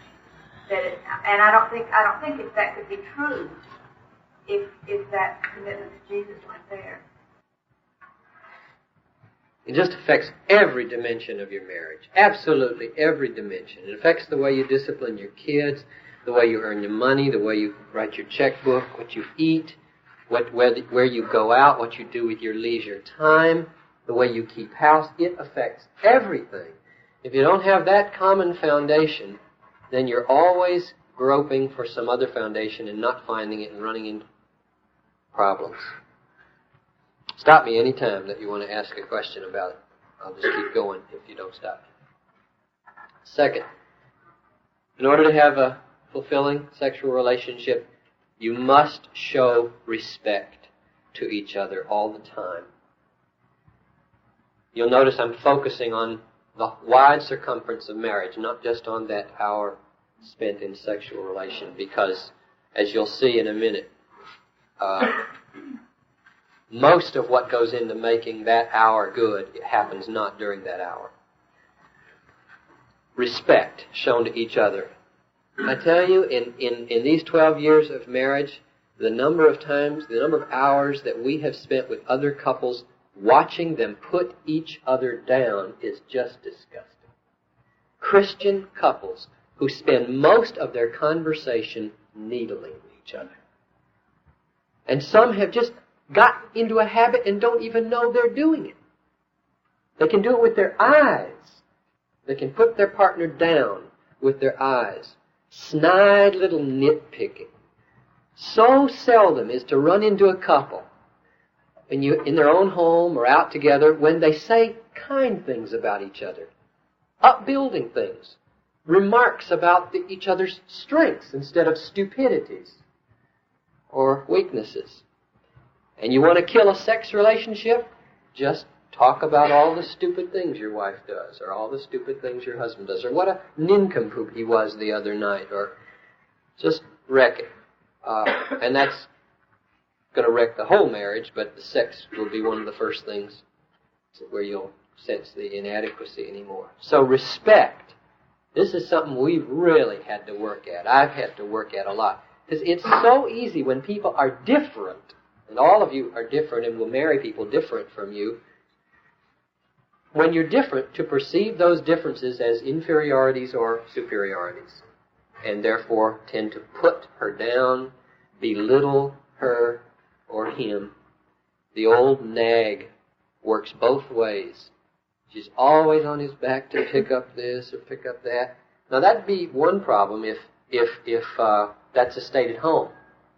and I don't think that could be true if that commitment to Jesus weren't there. It just affects every dimension of your marriage. Absolutely every dimension. It affects the way you discipline your kids, the way you earn your money, the way you write your checkbook, what you eat, where you go out, what you do with your leisure time, the way you keep house. It affects everything. If you don't have that common foundation, then you're always groping for some other foundation and not finding it and running into problems. Stop me any time that you want to ask a question about it. I'll just keep going if you don't stop me. Second, in order to have a fulfilling sexual relationship, you must show respect to each other all the time. You'll notice I'm focusing on the wide circumference of marriage, not just on that hour spent in sexual relation, because, as you'll see in a minute, most of what goes into making that hour good, it happens not during that hour. Respect shown to each other. I tell you, in these 12 years of marriage, the number of times, the number of hours that we have spent with other couples watching them put each other down is just disgusting. Christian couples who spend most of their conversation needling each other. And some have just got into a habit and don't even know they're doing it. They can do it with their eyes. They can put their partner down with their eyes. Snide little nitpicking. So seldom is to run into a couple in their own home or out together when they say kind things about each other, upbuilding things, remarks about each other's strengths instead of stupidities or weaknesses. And you want to kill a sex relationship? Just talk about all the stupid things your wife does, or all the stupid things your husband does, or what a nincompoop he was the other night, or just wreck it. And that's going to wreck the whole marriage, but the sex will be one of the first things where you'll sense the inadequacy anymore. So respect. This is something we've really had to work at. I've had to work at a lot. Because it's so easy when people are different, and all of you are different and will marry people different from you, when you're different, to perceive those differences as inferiorities or superiorities, and therefore tend to put her down, belittle her or him. The old nag works both ways. She's always on his back to pick up this or pick up that. Now that'd be one problem if that's a state at home.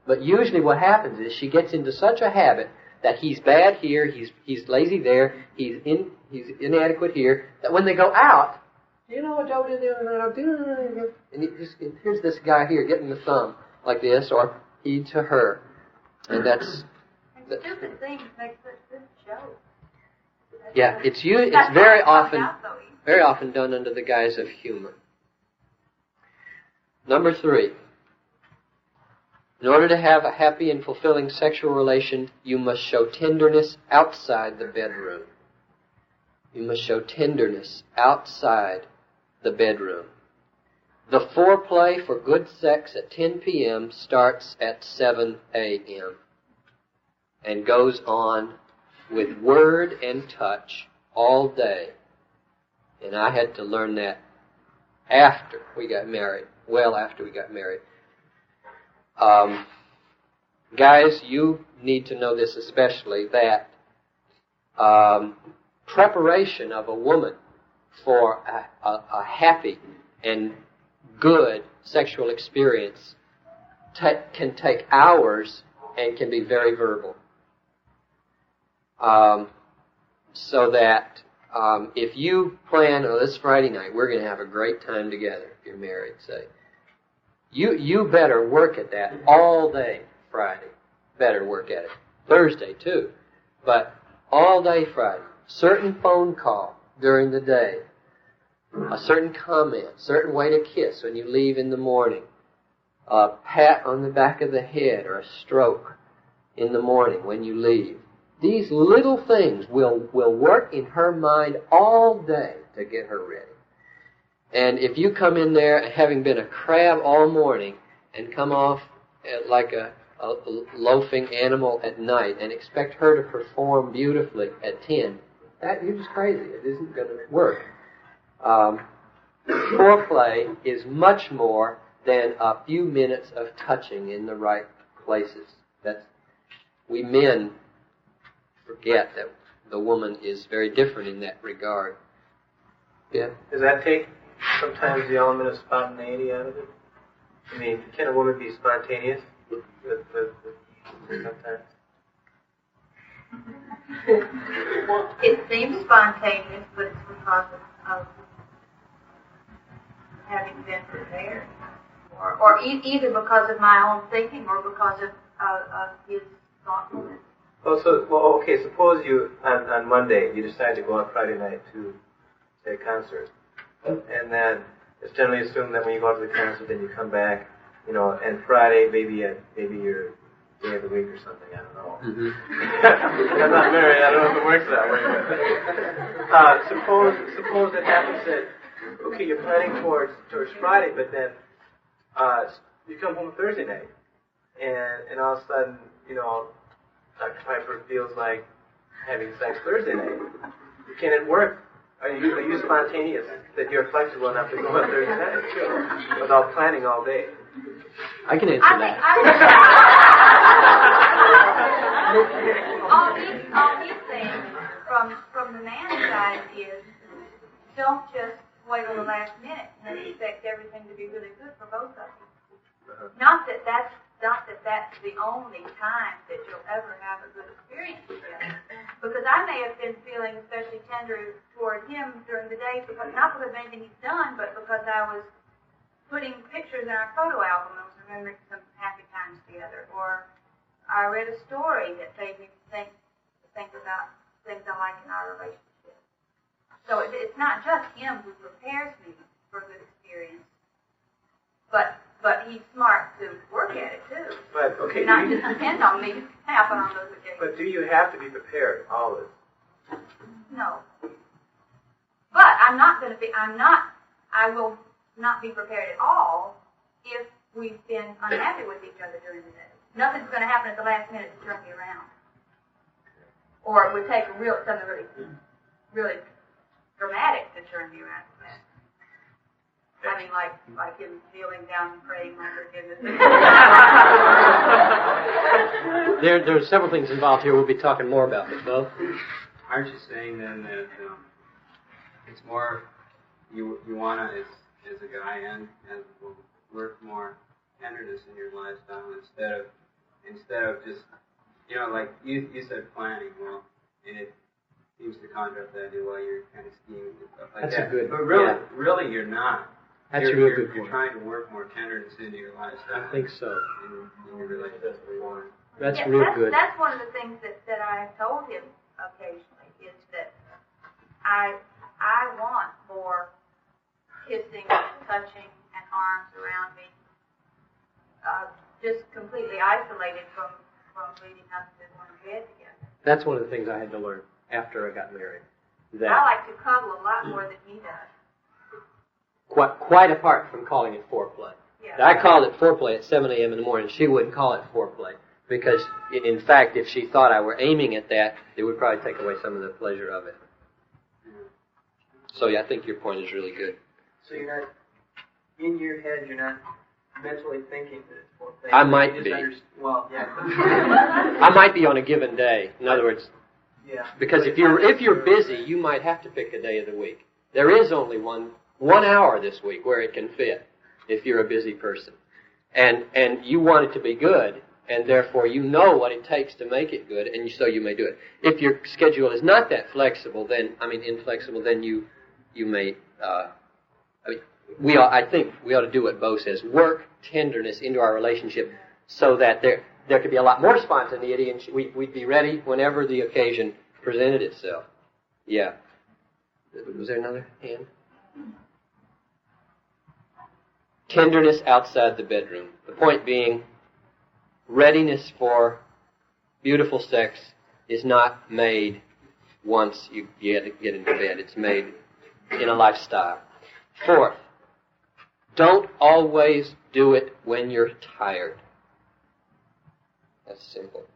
But usually what happens is she gets into such a habit that he's bad here, he's lazy there, he's inadequate here, that when they go out, you know what Joe did the other night? And here's this guy here getting the thumb like this, or he to her. And that's... And stupid things make such good shows. Yeah, it's very often done under the guise of humor. Number 3. In order to have a happy and fulfilling sexual relation, you must show tenderness outside the bedroom. You must show tenderness outside the bedroom. The foreplay for good sex at 10 p.m. starts at 7 a.m. and goes on with word and touch all day. And I had to learn that after we got married, well after we got married. Guys, you need to know this especially, that preparation of a woman for a happy and good sexual experience can take hours and can be very verbal. So that If you plan, this Friday night, we're going to have a great time together, if you're married, say, you better work at that all day Friday. Better work at it. Thursday, too. But all day Friday. Certain phone call during the day. A certain comment. Certain way to kiss when you leave in the morning. A pat on the back of the head or a stroke in the morning when you leave. These little things will work in her mind all day to get her ready. And if you come in there having been a crab all morning and come off like a loafing animal at night and expect her to perform beautifully at 10, you're just crazy. It isn't going to work. Foreplay is much more than a few minutes of touching in the right places. We men forget that the woman is very different in that regard. Yeah. Does that take sometimes the element of spontaneity out of it? I mean, can a woman be spontaneous with sometimes? Well, it seems spontaneous, but it's because of having been prepared, or either because of my own thinking or because of his thoughtfulness. Okay. Suppose you on Monday you decide to go on Friday night to say a concert, and then it's generally assumed that when you go to the concert, then you come back, and Friday maybe your day of the week or something. I don't know. Mm-hmm. I'm not married. I don't know if it works that way. But suppose it happens that you're planning towards Friday, but then you come home Thursday night, and all of a sudden, Dr. Piper feels like having sex Thursday night. Can it work? Are you spontaneous that you're flexible enough to go on Thursday night without planning all day? I can answer that. All he's saying from the man's side is don't just wait on the last minute and expect everything to be really good for both of you. Not that that's the only time that you'll ever have a good experience together. Because I may have been feeling especially tender toward him during the day, not because of anything he's done, but because I was putting pictures in our photo album and was remembering some happy times together. Or I read a story that made me think about things I like in our relationship. So it's not just him who prepares me for a good experience, but he's smart to work at it too. But not just depend on me to happen on those occasions. But do you have to be prepared always? No. But I will not be prepared at all if we've been unhappy with each other during the day. Nothing's going to happen at the last minute to turn me around. Or it would take something really dramatic to turn me around. I mean, like him kneeling down and praying my forgiveness. There are several things involved here we'll be talking more about, but Bo? Aren't you saying then that it's more you want to, as a guy and as work more tenderness in your lifestyle instead of just like you said planning, and it seems to contrast that while you're kind of scheming and stuff like That's that. A good, but really you're not. That's a real good point. You're trying to work more tenderness into your lifestyle. I think so. In your relationship. That's real good. That's one of the things that I have told him occasionally is that I want more kissing, touching, and arms around me, just completely isolated from leading up to one bed together. That's one of the things I had to learn after I got married. I like to cuddle a lot more than he does. Quite apart from calling it foreplay. Yeah. I called it foreplay at 7 a.m. in the morning. She wouldn't call it foreplay because, in fact, if she thought I were aiming at that, it would probably take away some of the pleasure of it. So, yeah, I think your point is really good. So you're not, in your head, you're not mentally thinking that it's foreplay. I might be. Well, yeah. I might be on a given day. In other words, yeah. Because if you're busy, you might have to pick a day of the week. There is only one hour this week where it can fit if you're a busy person. And you want it to be good, and therefore you know what it takes to make it good, and so you may do it. If your schedule is not that flexible, then inflexible, then you may. I think we ought to do what Bo says: work tenderness into our relationship, so that there could be a lot more spontaneity, and we'd be ready whenever the occasion presented itself. Yeah. Was there another hand? Tenderness outside the bedroom. The point being, readiness for beautiful sex is not made once you get into bed. It's made in a lifestyle. Fourth, don't always do it when you're tired. That's simple.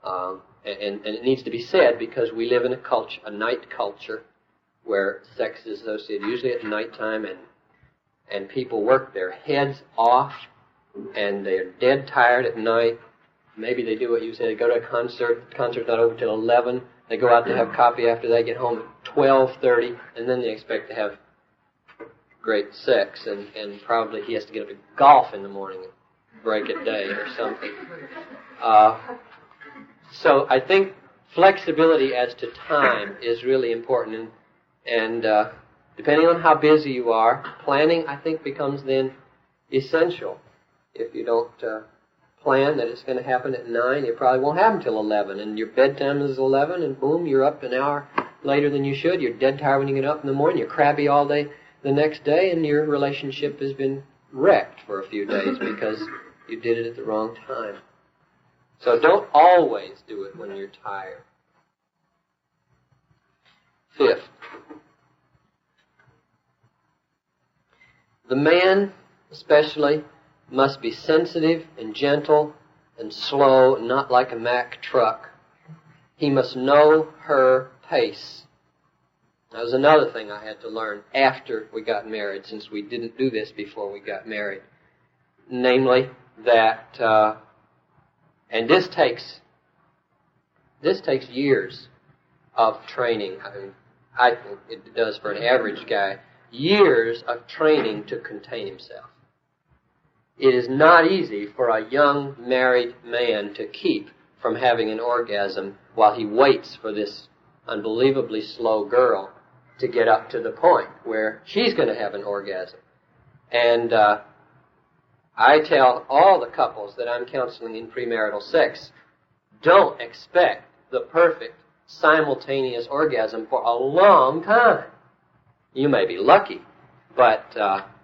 And it needs to be said because we live in a night culture where sex is associated usually at nighttime, and people work their heads off, and they're dead tired at night. Maybe they do what you said. They go to a concert. The concert's not over till 11. They go out to have coffee after they get home at 12:30, and then they expect to have great sex, and probably he has to get up to golf in the morning and break a day or something. So I think flexibility as to time is really important, and depending on how busy you are, planning, I think, becomes then essential. If you don't plan that it's going to happen at 9, it probably won't happen till 11, and your bedtime is 11, and boom, you're up an hour later than you should. You're dead tired when you get up in the morning. You're crabby all day the next day, and your relationship has been wrecked for a few days because you did it at the wrong time. So don't always do it when you're tired. Fifth, the man especially must be sensitive and gentle and slow, not like a Mack truck. He must know her pace. That was another thing I had to learn after we got married, since we didn't do this before we got married. Namely, that, and this takes years of training. I think it does for an average guy. Years of training to contain himself. It is not easy for a young married man to keep from having an orgasm while he waits for this unbelievably slow girl to get up to the point where she's going to have an orgasm. And I tell all the couples that I'm counseling in premarital sex, don't expect the perfect simultaneous orgasm for a long time. You may be lucky, but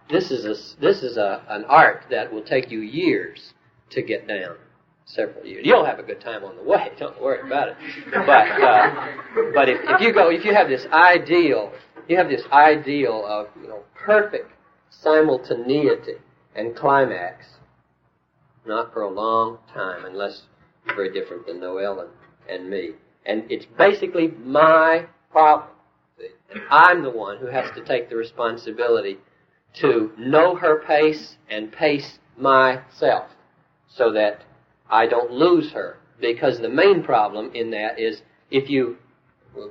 this is an art that will take you years to get down. Several years. You'll have a good time on the way. Don't worry about it. But if you have this ideal of perfect simultaneity and climax, not for a long time, unless you're very different than Noel and me. And it's basically my problem. And I'm the one who has to take the responsibility to know her pace and pace myself so that I don't lose her. Because the main problem in that is we'll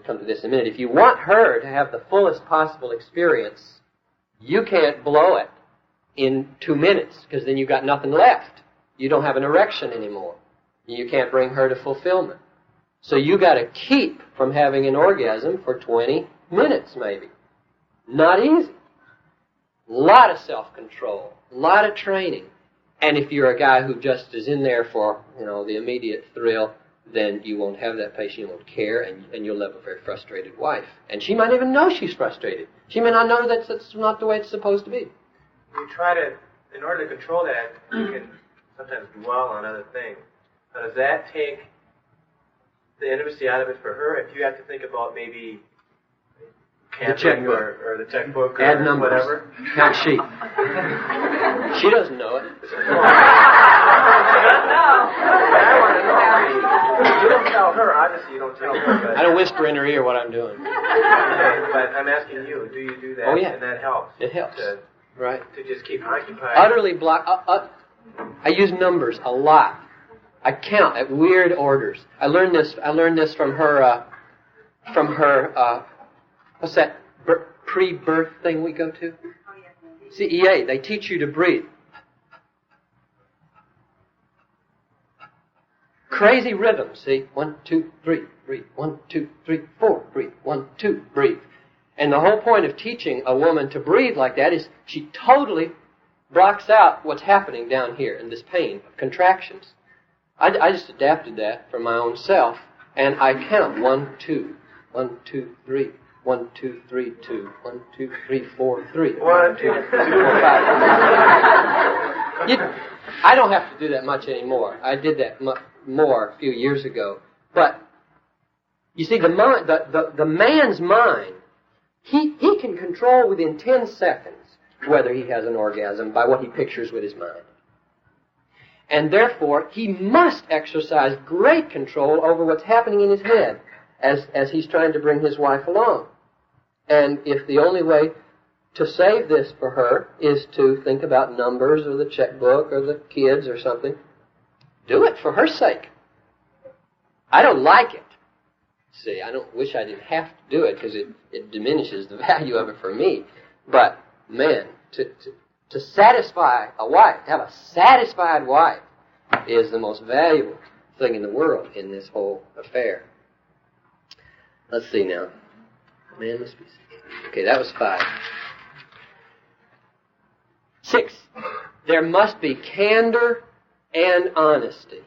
come to this in a minute, if you want her to have the fullest possible experience, you can't blow it in 2 minutes, because then you've got nothing left. You don't have an erection anymore. You can't bring her to fulfillment. So you got to keep from having an orgasm for 20 minutes maybe. Not easy. A lot of self-control, a lot of training. And if you're a guy who just is in there for, the immediate thrill, then you won't have that patience, you won't care, and you'll have a very frustrated wife. And she might even know she's frustrated. She may not know that's not the way it's supposed to be. You try to, in order to control that, you can sometimes dwell on other things. Now, does that take the intimacy out of it for her? If you have to think about maybe camping or the checkbook or add numbers. Whatever. Count sheep. She doesn't know it. I want to know. You don't tell her. Obviously, you don't tell her. But I don't whisper in her ear what I'm doing. Okay, but I'm asking you, do you do that? Oh, yeah. And that helps. It helps. Right. To just keep occupied. Utterly block. I use numbers a lot. I count at weird orders. I learned this from her. What's that pre-birth thing we go to? CEA. They teach you to breathe. Crazy rhythm, see? 1, 2, 3, breathe. 1, 2, 3, 4, breathe. 1, 2, breathe. And the whole point of teaching a woman to breathe like that is she totally blocks out what's happening down here in this pain of contractions. I just adapted that for my own self, and I count 1, 2, 1, 2, 3, 1, 2, 3, 2, 1, 2, 3, 4, 3, 1, 2, 3, 4, 5. I don't have to do that much anymore. I did that more a few years ago. But you see, the man's mind, he can control within 10 seconds whether he has an orgasm by what he pictures with his mind. And therefore, he must exercise great control over what's happening in his head as he's trying to bring his wife along. And if the only way to save this for her is to think about numbers or the checkbook or the kids or something, do it for her sake. I don't like it. See, I don't wish I didn't have to do it because it diminishes the value of it for me. But, man, to satisfy a wife, to have a satisfied wife, is the most valuable thing in the world in this whole affair. Let's see now. Man must be 6. Okay, that was 5. 6. There must be candor and honesty.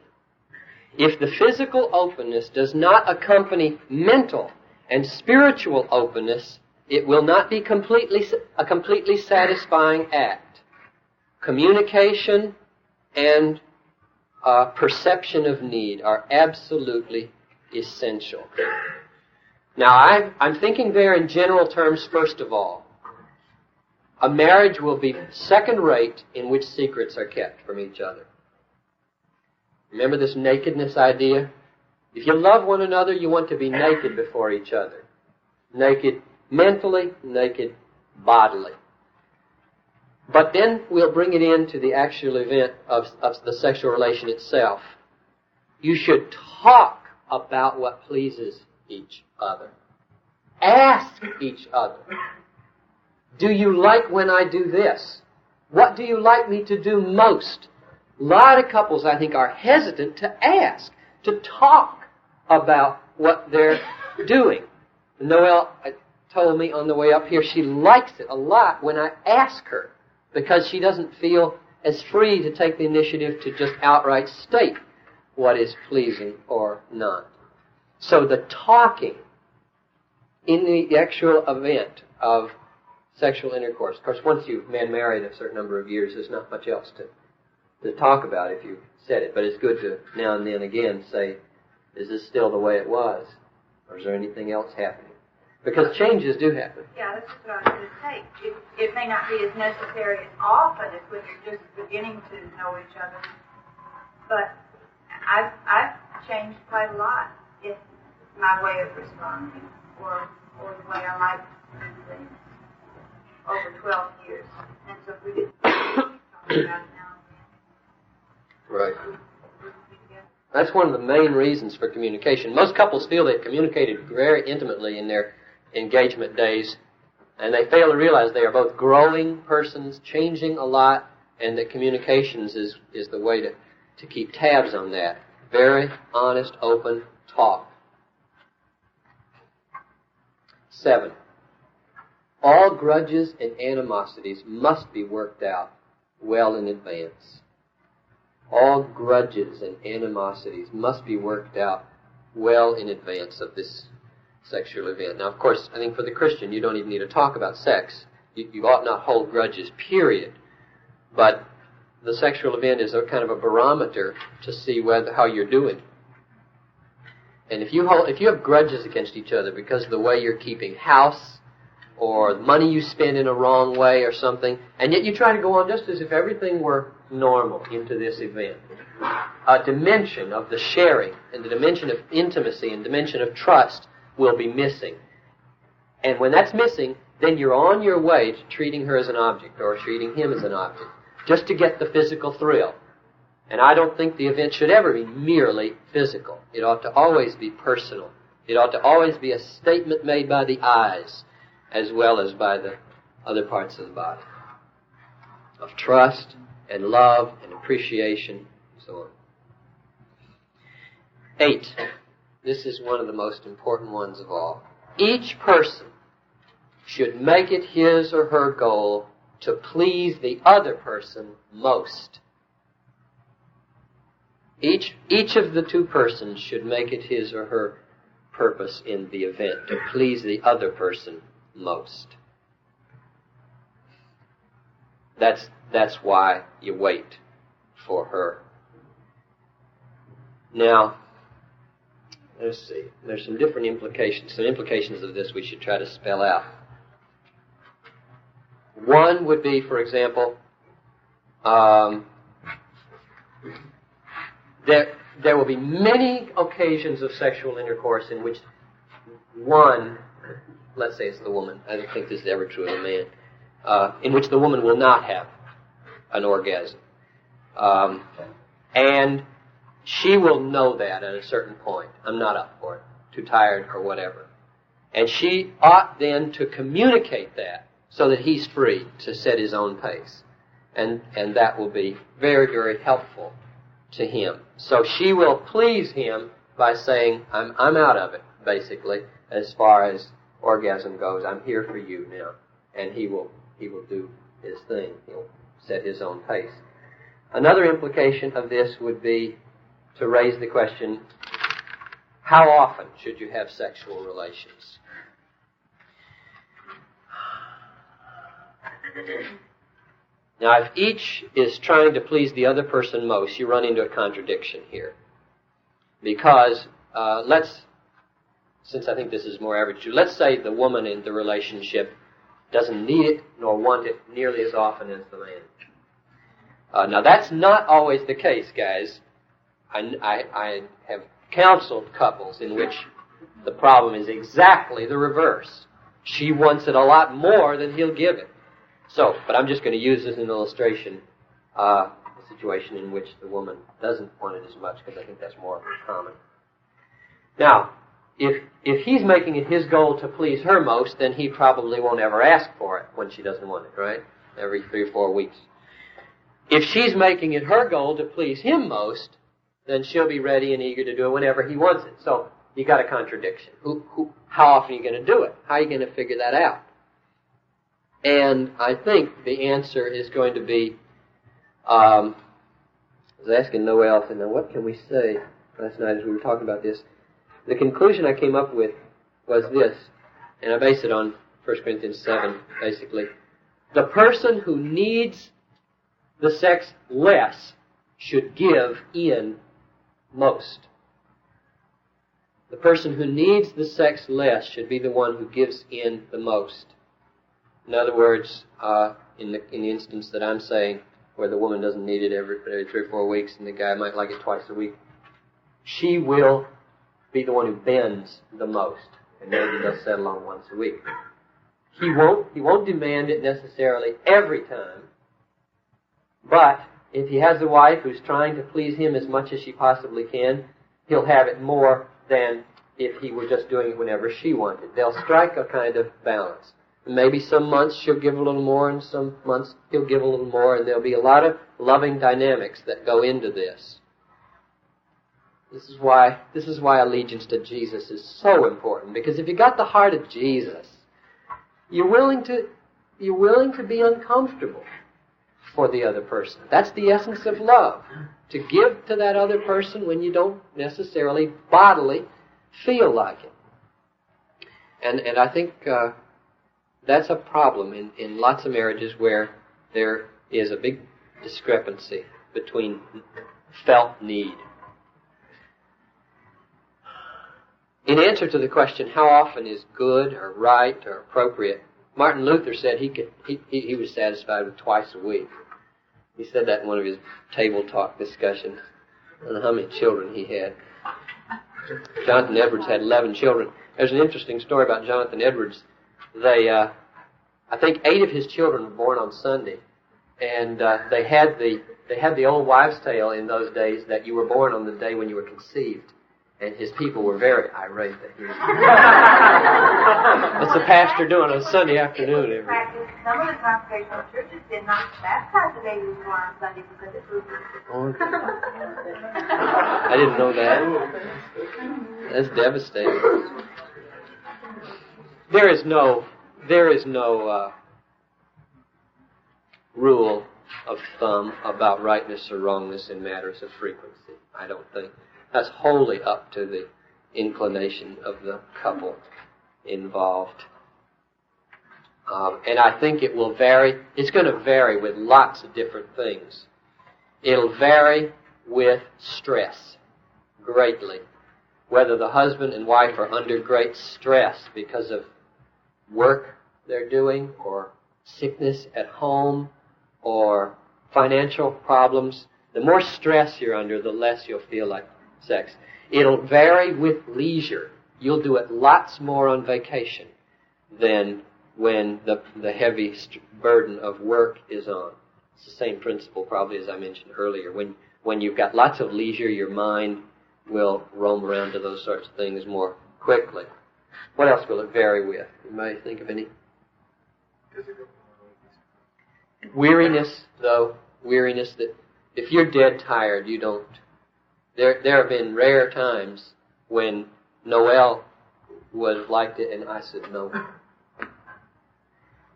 If the physical openness does not accompany mental and spiritual openness, it will not be a completely satisfying act. Communication and perception of need are absolutely essential. Now, I'm thinking there in general terms first of all. A marriage will be second rate in which secrets are kept from each other. Remember this nakedness idea? If you love one another, you want to be naked before each other. Naked mentally, naked bodily. But then we'll bring it into the actual event of the sexual relation itself. You should talk about what pleases each other. Ask each other. Do you like when I do this? What do you like me to do most? A lot of couples, I think, are hesitant to ask, to talk about what they're doing. Noelle told me on the way up here she likes it a lot when I ask her, because she doesn't feel as free to take the initiative to just outright state what is pleasing or not. So the talking in the actual event of sexual intercourse, of course, once you've been married a certain number of years, there's not much else to talk about if you said it, but it's good to now and then again say, is this still the way it was? Or is there anything else happening? Because changes do happen. Yeah, that's what I was going to say. It may not be as necessary as often as when you're just beginning to know each other. But I've changed quite a lot in my way of responding or the way I like to do things over 12 years. And so if we did talk about it now. Right. That's one of the main reasons for communication. Most couples feel they've communicated very intimately in their engagement days, and they fail to realize they are both growing persons, changing a lot, and that communications is the way to keep tabs on that. Very honest, open talk. 7. All grudges and animosities must be worked out well in advance. All grudges and animosities must be worked out well in advance of this sexual event. Now, of course, I think for the Christian, you don't even need to talk about sex. You ought not hold grudges, period. But the sexual event is a kind of a barometer to see how you're doing. And if you have grudges against each other because of the way you're keeping house, or the money you spend in a wrong way or something, and yet you try to go on just as if everything were normal into this event. A dimension of the sharing and the dimension of intimacy and dimension of trust will be missing. And when that's missing, then you're on your way to treating her as an object or treating him as an object, just to get the physical thrill. And I don't think the event should ever be merely physical. It ought to always be personal. It ought to always be a statement made by the eyes as well as by the other parts of the body, of trust and love and appreciation and so on. 8. This is one of the most important ones of all. Each person should make it his or her goal to please the other person most. Each of the two persons should make it his or her purpose in the event to please the other person most. That's why you wait for her. Now, let's see. There's some different implications. Some implications of this we should try to spell out. One would be, for example, there will be many occasions of sexual intercourse in which one, let's say it's the woman, I don't think this is ever true of the man, in which the woman will not have an orgasm. And she will know that at a certain point. I'm not up for it, too tired or whatever. And she ought then to communicate that so that he's free to set his own pace. And that will be very, very helpful to him. So she will please him by saying, I'm out of it, basically, as far as orgasm goes. I'm here for you now. And he will do his thing. He'll set his own pace. Another implication of this would be to raise the question, how often should you have sexual relations? Now, if each is trying to please the other person most, you run into a contradiction here. Because, since I think this is more average, let's say the woman in the relationship doesn't need it nor want it nearly as often as the man. Now, that's not always the case, guys. I have counseled couples in which the problem is exactly the reverse. She wants it a lot more than he'll give it. So, but I'm just going to use this as an illustration, a situation in which the woman doesn't want it as much, because I think that's more common. Now, if he's making it his goal to please her most, then he probably won't ever ask for it when she doesn't want it, right? Every 3 or 4 weeks. If she's making it her goal to please him most, then she'll be ready and eager to do it whenever he wants it. So, you got a contradiction. How often are you going to do it? How are you going to figure that out? And I think the answer is going to be, I was asking Noel, I said, now what can we say last night as we were talking about this? The conclusion I came up with was this, and I base it on 1 Corinthians 7, basically. The person who needs the sex less should give in most. The person who needs the sex less should be the one who gives in the most. In other words, in the instance that I'm saying, where the woman doesn't need it every 3 or 4 weeks and the guy might like it twice a week, she will be the one who bends the most, and maybe they'll settle on once a week. He won't demand it necessarily every time, but if he has a wife who's trying to please him as much as she possibly can, he'll have it more than if he were just doing it whenever she wanted. They'll strike a kind of balance. Maybe some months she'll give a little more, and some months he'll give a little more, and there'll be a lot of loving dynamics that go into this. This is why allegiance to Jesus is so important, because if you got the heart of Jesus, you're willing to be uncomfortable for the other person. That's the essence of love, to give to that other person when you don't necessarily bodily feel like it. And I think that's a problem in lots of marriages where there is a big discrepancy between felt need. In answer to the question, how often is good or right or appropriate, Martin Luther said he was satisfied with twice a week. He said that in one of his table talk discussions. I don't know how many children he had. Jonathan Edwards had 11 children. There's an interesting story about Jonathan Edwards. I think 8 of his children were born on Sunday, and they had the old wives' tale in those days that you were born on the day when you were conceived, and his people were very irate that he was. What's the pastor doing on Sunday afternoon? some of the congregational churches did not baptize the babies more on Sunday because it proved I didn't know that. That's devastating. There is no rule of thumb about rightness or wrongness in matters of frequency. I don't think. That's wholly up to the inclination of the couple involved. And I think it will vary. It's going to vary with lots of different things. It'll vary with stress greatly. Whether the husband and wife are under great stress because of work they're doing, or sickness at home, or financial problems. The more stress you're under, the less you'll feel like sex. It'll vary with leisure. You'll do it lots more on vacation than when the heavy burden of work is on. It's the same principle probably as I mentioned earlier. When you've got lots of leisure, your mind will roam around to those sorts of things more quickly. What else will it vary with? You may think of any? Weariness, though. Weariness that if you're dead tired, you don't. There have been rare times when Noel would have liked it and I said no.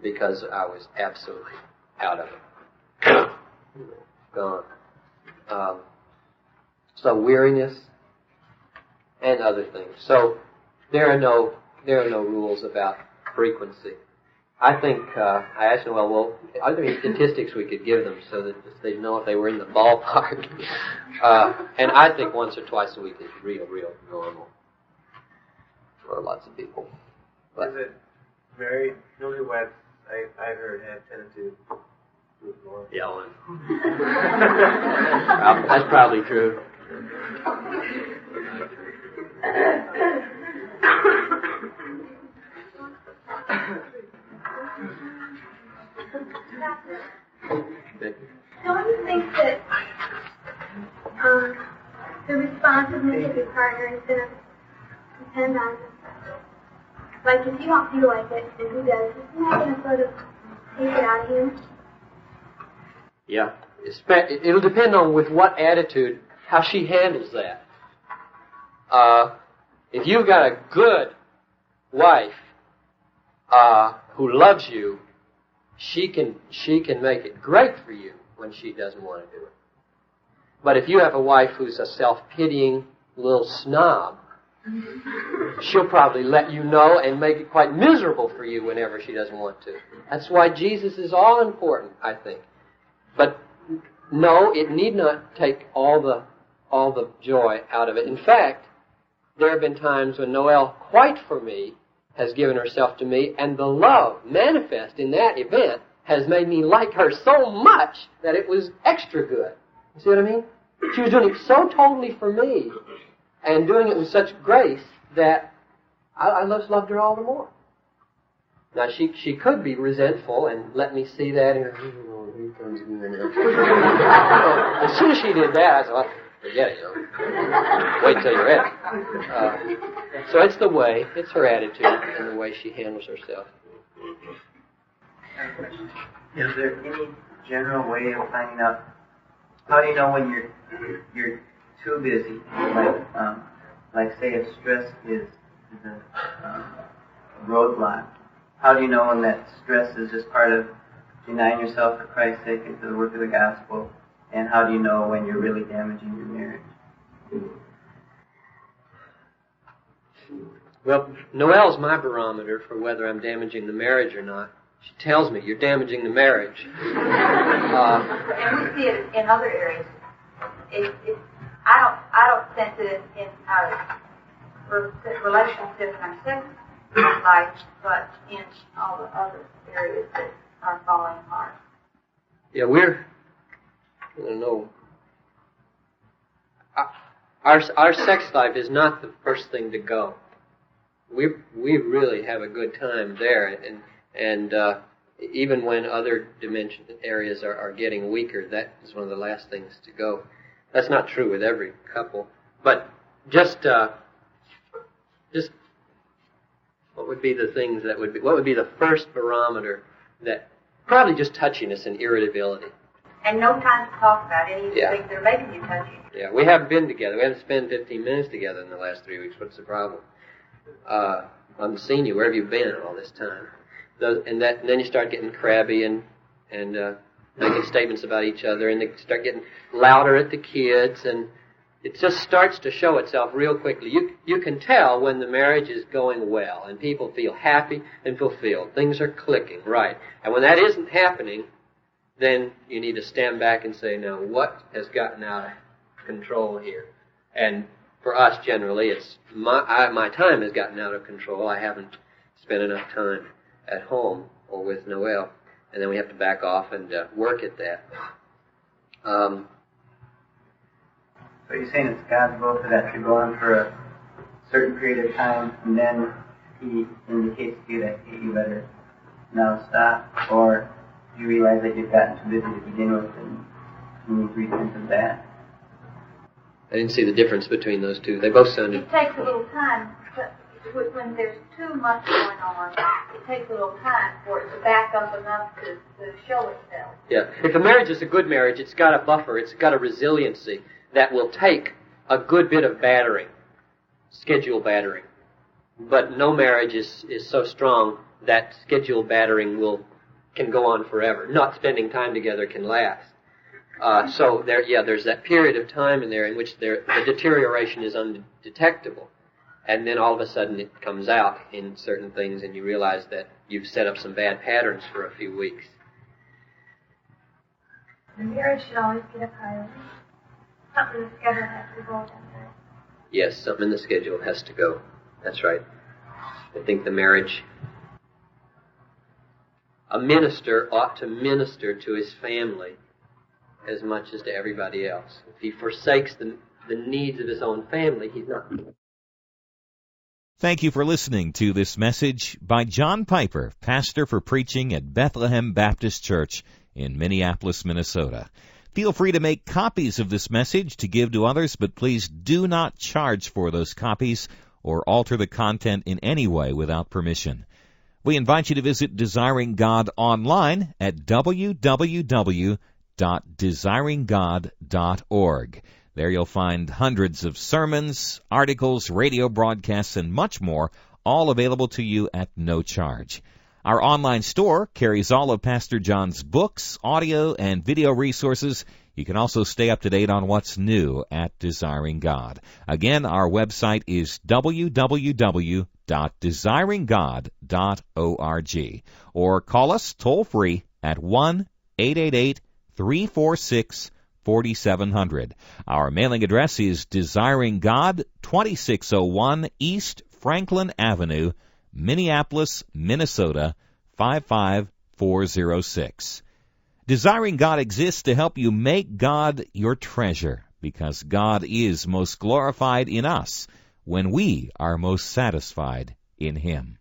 Because I was absolutely out of it. Gone. So weariness and other things. So there are no rules about frequency. I think I asked Noel, well, are there any statistics we could give them so that they'd know if they were in the ballpark? And I think once or twice a week is real normal for lots of people. But is it very newlyweds? I've heard have tended to do more. Yeah, well, that's probably true. Don't you think that the responsiveness of your partner is going to depend on, like, if you don't feel like it and he does, isn't that going to sort of take it out of him? Yeah. It'll depend on with what attitude, how she handles that. If you've got a good wife who loves you, she can make it great for you when she doesn't want to do it. But if you have a wife who's a self-pitying little snob, she'll probably let you know and make it quite miserable for you whenever she doesn't want to. That's why Jesus is all important, I think. But no, it need not take all the joy out of it. In fact, there have been times when Noelle, quite for me, has given herself to me, and the love manifest in that event has made me like her so much that it was extra good. You see what I mean? She was doing it so totally for me, and doing it with such grace that I just loved her all the more. Now, she could be resentful and let me see that, and oh, here comes me now. As soon as she did that, I said, well, forget it, wait till you're ready. So it's it's her attitude and the way she handles herself. Is there any general way of finding out? How do you know when you're too busy? Like say if stress is a roadblock. How do you know when that stress is just part of denying yourself for Christ's sake and for the work of the gospel? And how do you know when you're really damaging your marriage? Well, Noelle's my barometer for whether I'm damaging the marriage or not. She tells me, you're damaging the marriage. And we see it in other areas. I don't sense it in our relationships and our sex life, but in all the other areas that are falling apart. Yeah, I don't know. Our sex life is not the first thing to go. We really have a good time there, and even when other areas are getting weaker, that is one of the last things to go. That's not true with every couple, but just what would be the things what would be the first barometer that Probably just touchiness and irritability. And no time to talk about any of the Yeah. things that are making you touchy. Yeah, we haven't been together. We haven't spent 15 minutes together in the last 3 weeks. What's the problem? I haven't seen you. Where have you been all this time? And then you start getting crabby and making statements about each other, and they start getting louder at the kids, and it just starts to show itself real quickly. You can tell when the marriage is going well, and people feel happy and fulfilled. Things are clicking, right. And when that isn't happening, then you need to stand back and say, now, what has gotten out of control here? And for us, generally, it's my time has gotten out of control. I haven't spent enough time at home or with Noel. And then we have to back off and work at that. So you're saying it's God's will for that to go on for a certain period of time, and then He indicates to you that you better now stop, or you realize that you've gotten too busy to begin with, and you need to repent of that? I didn't see the difference between those two. They both sounded... It takes a little time, but when there's too much going on, it takes a little time for it to back up enough to show itself. Yeah. If a marriage is a good marriage, it's got a buffer, it's got a resiliency that will take a good bit of battering, schedule battering. But no marriage is so strong that schedule battering can go on forever. Not spending time together can last. So there's that period of time in there in which the deterioration is undetectable. And then all of a sudden it comes out in certain things, and you realize that you've set up some bad patterns for a few weeks. The marriage should always get a priority. Something in the schedule has to go down. Yes, something in the schedule has to go. That's right. I think the marriage... A minister ought to minister to his family as much as to everybody else. If he forsakes the needs of his own family, he's not... Thank you for listening to this message by John Piper, pastor for preaching at Bethlehem Baptist Church in Minneapolis, Minnesota. Feel free to make copies of this message to give to others, but please do not charge for those copies or alter the content in any way without permission. We invite you to visit Desiring God online at www.desiringgod.org. There you'll find hundreds of sermons, articles, radio broadcasts, and much more, all available to you at no charge. Our online store carries all of Pastor John's books, audio, and video resources. You can also stay up to date on what's new at Desiring God. Again, our website is www.desiringgod.org. Or call us toll-free at 1-888-346-4700. Our mailing address is Desiring God, 2601 East Franklin Avenue, Minneapolis, Minnesota, 55406. Desiring God exists to help you make God your treasure, because God is most glorified in us when we are most satisfied in Him.